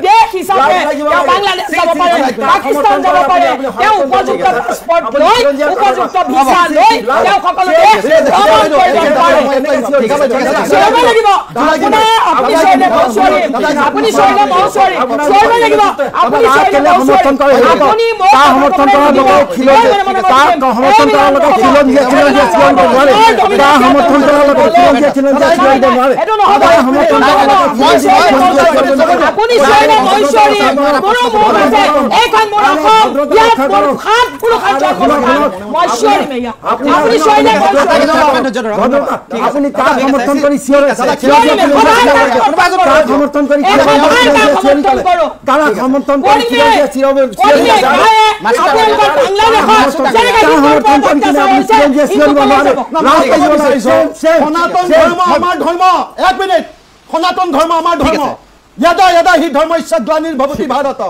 দেশ হিচাপে তেওঁ বাংলাদেশ যাব পাৰে পাকিস্তান যাব পাৰে তেওঁ উপযুক্ত পাছপৰ্ট লৈ উপযুক্ত ভিসা লৈ তেওঁ সকলো দেশ ভ্ৰমণ কৰিব পাৰে চলিব লাগিব আপুনি চলিলে মহোচৰী চলিব লাগিব আপুনি চলিলে মহোচৰী আপুনি সমৰ্থন কৰাৰ লগত সমৰ্থন কৰাৰ লগত খিলঞ্জীয়া সমৰ্থন কৰাৰ লগত এইটো নহ'ব আপুনি চলিলে মহোচৰী কোনো মোৰ আছে এইখন মোৰ অসম ইয়াত মোৰ সাত পুৰুষৰ জন্মস্থান মই চলিম এয়া আপুনি চলিলে আপুনি কাক সমৰ্থন কৰি চিঞৰে সমৰ্থন কৰি কাক সমৰ্থন কৰি সনাতন ধৰ্ম আমাৰ ধৰ্ম এক মিনিট সনাতন ধৰ্ম আমাৰ ধৰ্ম ইয়াদা ইয়াদা হি ধৰ্মস্য গ্লানিৰ ভৱতি ভাৰত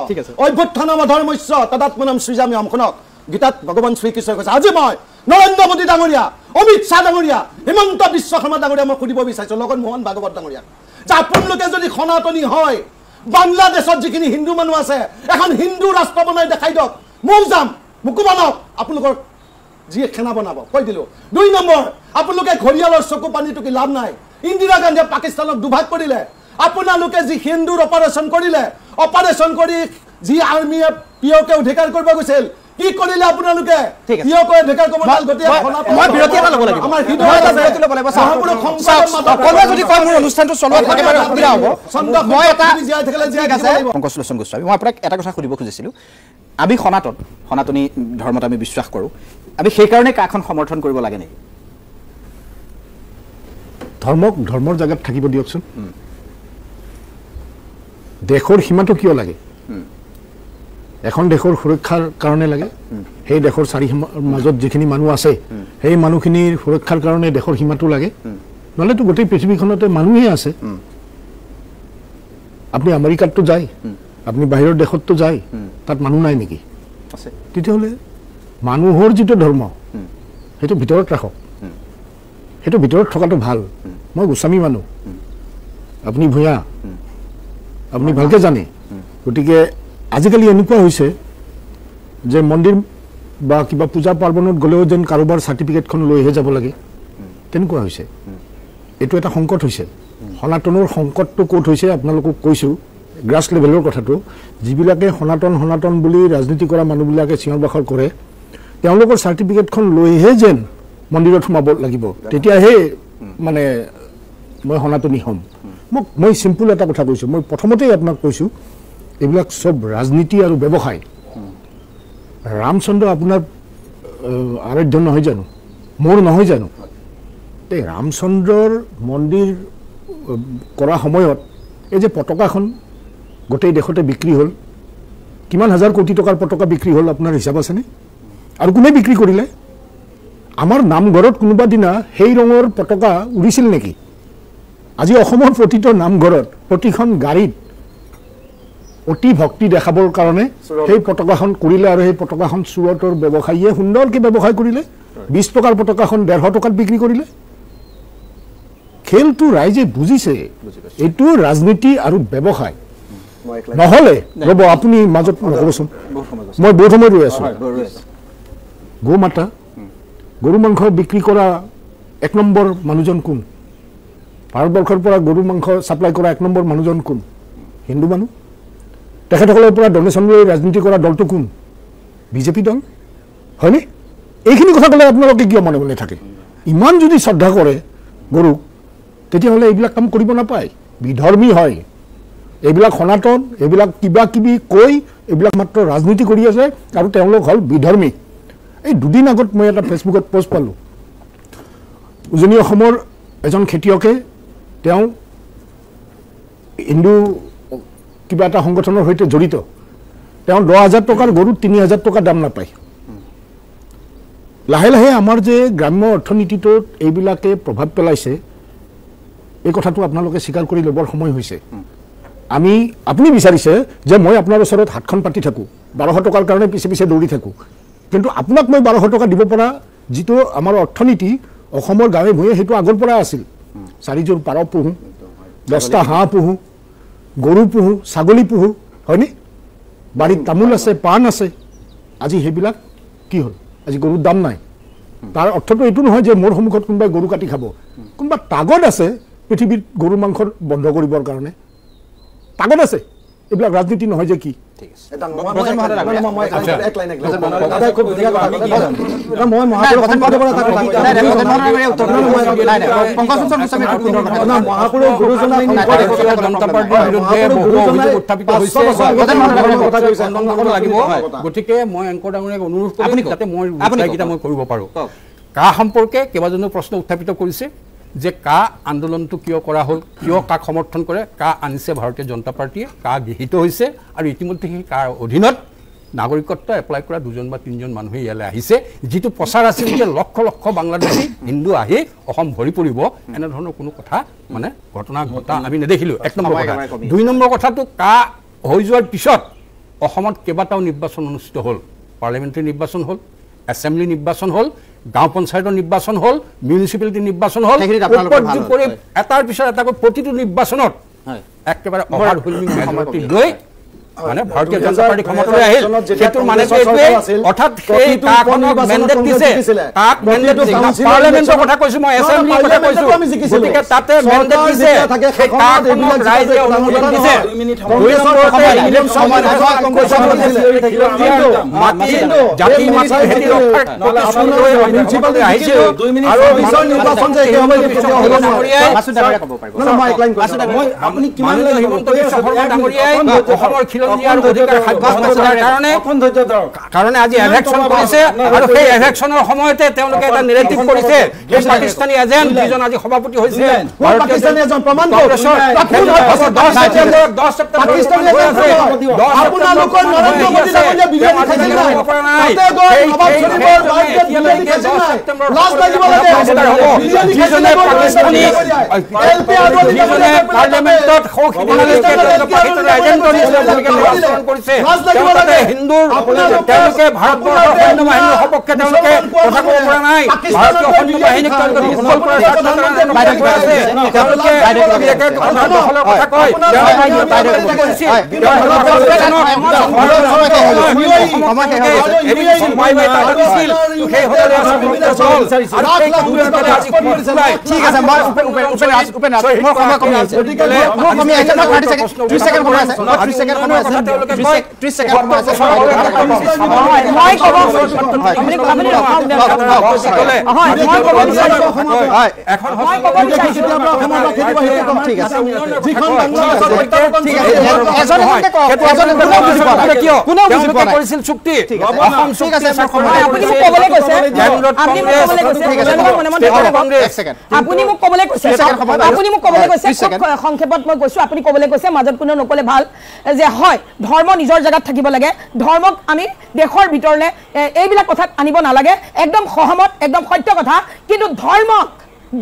অভ্যুত্থানম ধৰ্মস্য তদাত্মনম সৃজামি আমখনক গীতাত ভগৱান শ্ৰীকৃষ্ণই কৈছে আজি মই নৰেন্দ্ৰ মোদী ডাঙৰীয়া অমিত শ্বাহ ডাঙৰীয়া হিমন্ত বিশ্ব শৰ্মা ডাঙৰীয়া মই সুধিব বিচাৰিছোঁ লগত মোহন ভাগৱত ডাঙৰীয়া যে আপোনালোকে যদি সনাতনী হয় বাংলাদেশত যিখিনি হিন্দু মানুহ আছে এখন হিন্দু ৰাষ্ট্ৰ বনাই দেখাই দিয়ক ময়ো যাম মোকো বনাওক আপোনালোকৰ যি খানা বনাব কৈ দিলোঁ 2 নম্বৰ আপোনালোকে ঘৰিয়ালৰ চকু পানীটো কি লাভ নাই ইন্দিৰা গান্ধীয়ে পাকিস্তানক দুভাগ কৰিলে আপোনালোকে যি হিন্দুৰ অপাৰেশ্যন কৰিলে অপাৰেশ্যন কৰি যি আৰ্মিয়ে পিঅ'কে অধিকাৰ কৰিব গৈছিল কি কৰিলে আপোনালোকে পিঅ'কে অধিকাৰ কৰিব নাল গতি মই বিৰতি এটা ল'ব লাগিব আমাৰ হৃদয় বিৰতি ল'ব লাগিব সকলোৱে যদি কয় মোৰ অনুষ্ঠানটো চলোৱাত একেবাৰে অসুবিধা হ'ব মই এটা জীয়াই থাকিলে জীয়াই আছে পংকজলোচন গোস্বামী মই আপোনাক এটা কথা সুধিব খুজিছিলোঁ আমি সনাতনী ধৰ্মত আমি বিশ্বাস কৰোঁ আমি সেইকাৰণে কাখন সমৰ্থন কৰিব লাগে নেকি ধৰ্মক ধৰ্মৰ জায়গাত থাকিব দিয়কচোন দেশৰ সীমাটো কিয় লাগে এখন দেশৰ সুৰক্ষাৰ কাৰণে লাগে সেই দেশৰ চাৰি মাজত যিখিনি মানুহ আছে সেই মানুহখিনিৰ সুৰক্ষাৰ কাৰণে দেশৰ সীমাটো লাগে নহ'লেতো গোটেই পৃথিৱীখনতে মানুহেই আছে আপুনি আমেৰিকাততো যায় আপুনি বাহিৰৰ দেশততো যায় তাত মানুহ নাই নেকি আছে তেতিয়াহ'লে মানুহৰ যিটো ধৰ্ম সেইটো ভিতৰত ৰাখক সেইটো ভিতৰত থকাটো ভাল মই গোস্বামী মানুহ আপুনি ভূঞা আপুনি ভালকৈ জানে গতিকে আজিকালি এনেকুৱা হৈছে যে মন্দিৰ বা কিবা পূজা পাৰ্বণত গ'লেও যেন কাৰোবাৰ চাৰ্টিফিকেটখন লৈহে যাব লাগে তেনেকুৱা হৈছে এইটো এটা সংকট হৈছে সনাতনৰ সংকটটো ক'ত হৈছে আপোনালোকক কৈছোঁ গ্ৰাছ লেভেলৰ কথাটো যিবিলাকে সনাতন বুলি ৰাজনীতি কৰা মানুহবিলাকে চিঞৰ বাখৰ কৰে তেওঁলোকৰ চাৰ্টিফিকেটখন লৈহে যেন মন্দিৰত সোমাব লাগিব তেতিয়াহে মানে মই সনাতনী হ'ম মই চিম্পুল এটা কথা কৈছোঁ মই প্ৰথমতেই আপোনাক কৈছোঁ এইবিলাক চব ৰাজনীতি আৰু ব্যৱসায় ৰামচন্দ্ৰ আপোনাৰ আৰাধ্য নহয় জানো মোৰ নহয় জানো এই ৰামচন্দ্ৰৰ মন্দিৰ কৰা সময়ত এই যে পতাকাখন গোটেই দেশতে বিক্ৰী হ'ল কিমান হাজাৰ কোটি টকাৰ পতাকা বিক্ৰী হ'ল আপোনাৰ হিচাপ আছেনে আৰু কোনে বিক্ৰী কৰিলে আমাৰ নামঘৰত কোনোবা দিনা সেই ৰঙৰ পতাকা উৰিছিল নেকি আজি অসমৰ প্ৰতিটো নামঘৰত প্ৰতিখন গাড়ীত অতি ভক্তি দেখাবৰ কাৰণে সেই পতাকাখন কৰিলে আৰু সেই পতাকাখন চুৰটৰ ব্যৱসায়ীয়ে সুন্দৰকৈ ব্যৱসায় কৰিলে 20 টকাৰ পতাকাখন 150 টকাত বিক্ৰী কৰিলে খেলটো ৰাইজে বুজিছে এইটো ৰাজনীতি আৰু ব্যৱসায় নহ'লে ৰ'ব আপুনি মাজত নকবচোন মই বহুত সময় ৰৈ আছোঁ গো মাতা গৰু মাংস বিক্ৰী কৰা 1 নম্বৰ মানুহজন কোন ভাৰতবৰ্ষৰ পৰা গৰু মাংস সাপ্লাই কৰা 1 নম্বৰ মানুহজন কোন হিন্দু মানুহ তেখেতসকলৰ পৰা ডনেশ্যন লৈ ৰাজনীতি কৰা দলটো কোন বিজেপি দল হয়নে এইখিনি কথা ক'লে আপোনালোকে কিয় মনে মনে থাকে ইমান যদি শ্ৰদ্ধা কৰে গৰুক তেতিয়াহ'লে এইবিলাক কাম কৰিব নাপায় বিধৰ্মী হয় এইবিলাক সনাতন এইবিলাক কিবা কিবি কৈ এইবিলাক মাত্ৰ ৰাজনীতি কৰি আছে আৰু তেওঁলোক হ'ল বিধৰ্মী এই দুদিন আগত মই এটা ফেচবুকত পোষ্ট পালোঁ উজনি অসমৰ এজন খেতিয়কে তেওঁ হিন্দু কিবা এটা সংগঠনৰ সৈতে জড়িত তেওঁ 10,000 টকাৰ গৰু 3,000 টকা দাম নাপায় লাহে লাহে আমাৰ যে গ্ৰাম্য অৰ্থনীতিটোত এইবিলাকে প্ৰভাৱ পেলাইছে এই কথাটো আপোনালোকে স্বীকাৰ কৰি ল'বৰ সময় হৈছে আপুনি বিচাৰিছে যে মই আপোনাৰ ওচৰত হাতখন পাতি থাকোঁ 1200 টকাৰ কাৰণে পিছে পিছে দৌৰি থাকোঁ কিন্তু আপোনাক মই 1200 টকা দিব পৰা যিটো আমাৰ অৰ্থনীতি অসমৰ গাঁৱে ভূঞে সেইটো আগৰ পৰা আছিল 4 যোৰ পাৰ পুহোঁ 10টা হাঁহ পুহোঁ গৰু পুহোঁ ছাগলী পুহোঁ হয়নে বাৰীত তামোল আছে পাণ আছে আজি সেইবিলাক কি হ'ল আজি গৰুৰ দাম নাই তাৰ অৰ্থটো এইটো নহয় যে মোৰ সন্মুখত কোনোবাই গৰু কাটি খাব কোনোবা তাগত আছে পৃথিৱীত গৰু মাংস বন্ধ কৰিবৰ কাৰণে তাগত আছে এইবিলাক ৰাজনীতি নহয় যে কি গতিকে মই এংকৰ ডাঙৰীয়াক অনুৰোধ কৰিম যাতে মই কৰিব পাৰোঁ কা সম্পৰ্কে কেইবাজনো প্ৰশ্ন উত্থাপিত কৰিছে যে কা আন্দোলনটো কিয় কৰা হ'ল কিয় কাক সমৰ্থন কৰে কা আনিছে ভাৰতীয় জনতা পাৰ্টিয়ে কা গৃহীত হৈছে আৰু ইতিমধ্যে সেই কাৰ অধীনত নাগৰিকত্ব এপ্লাই কৰা 2জন বা 3জন মানুহে ইয়ালৈ আহিছে যিটো প্ৰচাৰ আছিল যে লক্ষ লক্ষ বাংলাদেশী হিন্দু আহি অসম ভৰি পৰিব এনেধৰণৰ কোনো কথা মানে ঘটনা ঘটা আমি নেদেখিলোঁ 1 নম্বৰ কথা 2 নম্বৰ কথাটো কা হৈ যোৱাৰ পিছত অসমত কেইবাটাও নিৰ্বাচন অনুষ্ঠিত হ'ল পাৰ্লিয়ামেণ্টাৰী নিৰ্বাচন হ'ল এছেম্বলি নিৰ্বাচন হ'ল গাঁও পঞ্চায়তৰ নিৰ্বাচন হ'ল মিউনিচিপালিটি নিৰ্বাচন হ'ল এটাৰ পিছত এটাকৈ প্ৰতিটো নিৰ্বাচনত একেবাৰে অভাৰ হুলমিং মেজৰিটি লৈ মানে ভাৰতীয় জনতা পাৰ্টি ক্ষমতালৈ আহিল সেইটো মানে অৰ্থাৎ সেই কাখনক মেণ্ডেট দিছে কাক মেণ্ডেট দিছে পাৰ্লিয়ামেণ্টৰ কথা কৈছোঁ মই এছেম্বলিৰ কথা কৈছোঁ গতিকে তাতে মেণ্ডেট দিছে সেই কাখনক ৰাইজে অনুমোদন দিছে 2 নম্বৰতে ইলেকশ্যন জাতি মাটি খেতি ৰক্ষাৰ প্ৰতিশ্ৰুতি আহিছিল আৰু নিৰ্বাচন যে আপুনি কিমান হিমন্ত বিশ্ব শৰ্মা ডাঙৰীয়াই অসমৰ কাৰণে আজি ইলেকশ্যন কৰিছে আৰু সেই ইলেকশ্যনৰ সময়তে তেওঁলোকে এটা নেৰেটিভ কৰিছে যে পাকিস্তানী এজেণ্ট যিজন আজি সভাপতি হৈছে পাকিস্তানী এজন প্ৰমাণ কংগ্ৰেছৰ 10 ছেপ্টেম্বৰ আপোনালোকৰ নৰেন্দ্ৰ মোদী ডাঙৰীয়া বিজেপি খাইছে নাই যিজনে পাকিস্তানী পাৰ্লিয়ামেণ্টত হিন্দুৰ তেওঁলোকে ভাৰতবৰ্ষৰ সৈন্য বাহিনীৰ সপক্ষে তেওঁলোকে কথা ক'ব পৰা নাই ভাৰতীয় সৈন্য বাহিনীক তেওঁলোকে দুৰ্বল কৰাৰ তেওঁলোকে কথা কয় কৰিছিল চুক্তি আপুনি মোক ক'বলৈ কৈছে সংক্ষেপত মই কৈছোঁ আপুনি ক'বলৈ কৈছে মাজত কোনো নক'লে ভাল যে হয় ধৰ্ম নিজৰ জেগাত থাকিব লাগে ধৰ্মক আমি দেশৰ ভিতৰলৈ এইবিলাক কথাত আনিব নালাগে একদম সহমত একদম সত্য কথা কিন্তু ধৰ্মক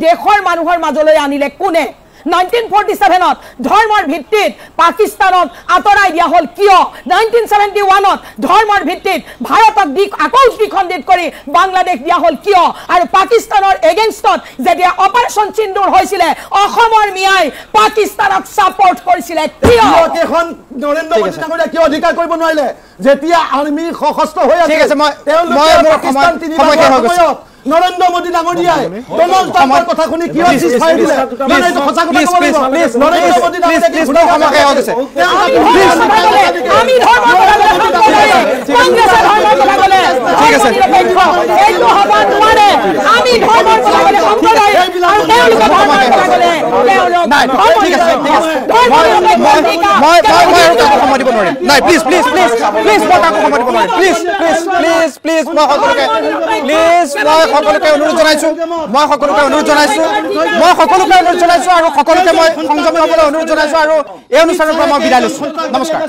দেশৰ মানুহৰ মাজলৈ আনিলে কোনে 1947ত ধৰ্মৰ ভিত্তিত পাকিস্তানক আঁতৰাই দিয়া হ'ল কিয় 1971ত ধৰ্মৰ ভিত্তিত ভাৰতক আকৌ দ্বিখণ্ডিত কৰি বাংলাদেশ দিয়া হ'ল কিয় আৰু পাকিস্তানৰ এগেইনষ্টত যেতিয়া অপাৰেশ্যন সিন্দুৰ হৈছিলে অসমৰ মিয়াই পাকিস্তানক ছাপোৰ্ট কৰিছিলে কিয় এখন নৰেন্দ্ৰ মোদী ডাঙৰীয়া কিয় অধিকাৰ কৰিব নোৱাৰিলে যেতিয়া আৰ্মি সশস্ত্ৰ হৈ আছে তেওঁলোকে পাকিস্তান 3 বছৰ নৰেন্দ্ৰ মোদী ডাঙৰীয়াই ডনাল্ড ট্ৰাম্পৰ কথা শুনি কিয় চিজফায়াৰ দিলে মানে এইটো সঁচা কথা ক'ব লাগিব নৰেন্দ্ৰ মোদী ডাঙৰীয়াই সমাকে হৈ গৈছে আমি ধৰ্ম কংগ্ৰেছে ধৰ্ম কথা ক'লে ঠিক আছে এইটো হ'ব নোৱাৰে আমি ধৰ্মৰ কথা ক'লে সম্প্ৰদায় আৰু তেওঁলোকে ধৰ্মৰ কথা ক'লে তেওঁলোক নাই ঠিক আছে মই সময় দিব নোৱাৰিম নাই প্লিজ প্লিজ প্লিজ প্লিজ মই কাকো সময় দিব নোৱাৰিম প্লিজ প্লিজ প্লিজ প্লিজ মই সকলোকে অনুৰোধ জনাইছোঁ আৰু সকলোকে মই সংযম ল'বলৈ অনুৰোধ জনাইছোঁ আৰু এই অনুষ্ঠানৰ পৰা মই বিদায় লৈছোঁ নমস্কাৰ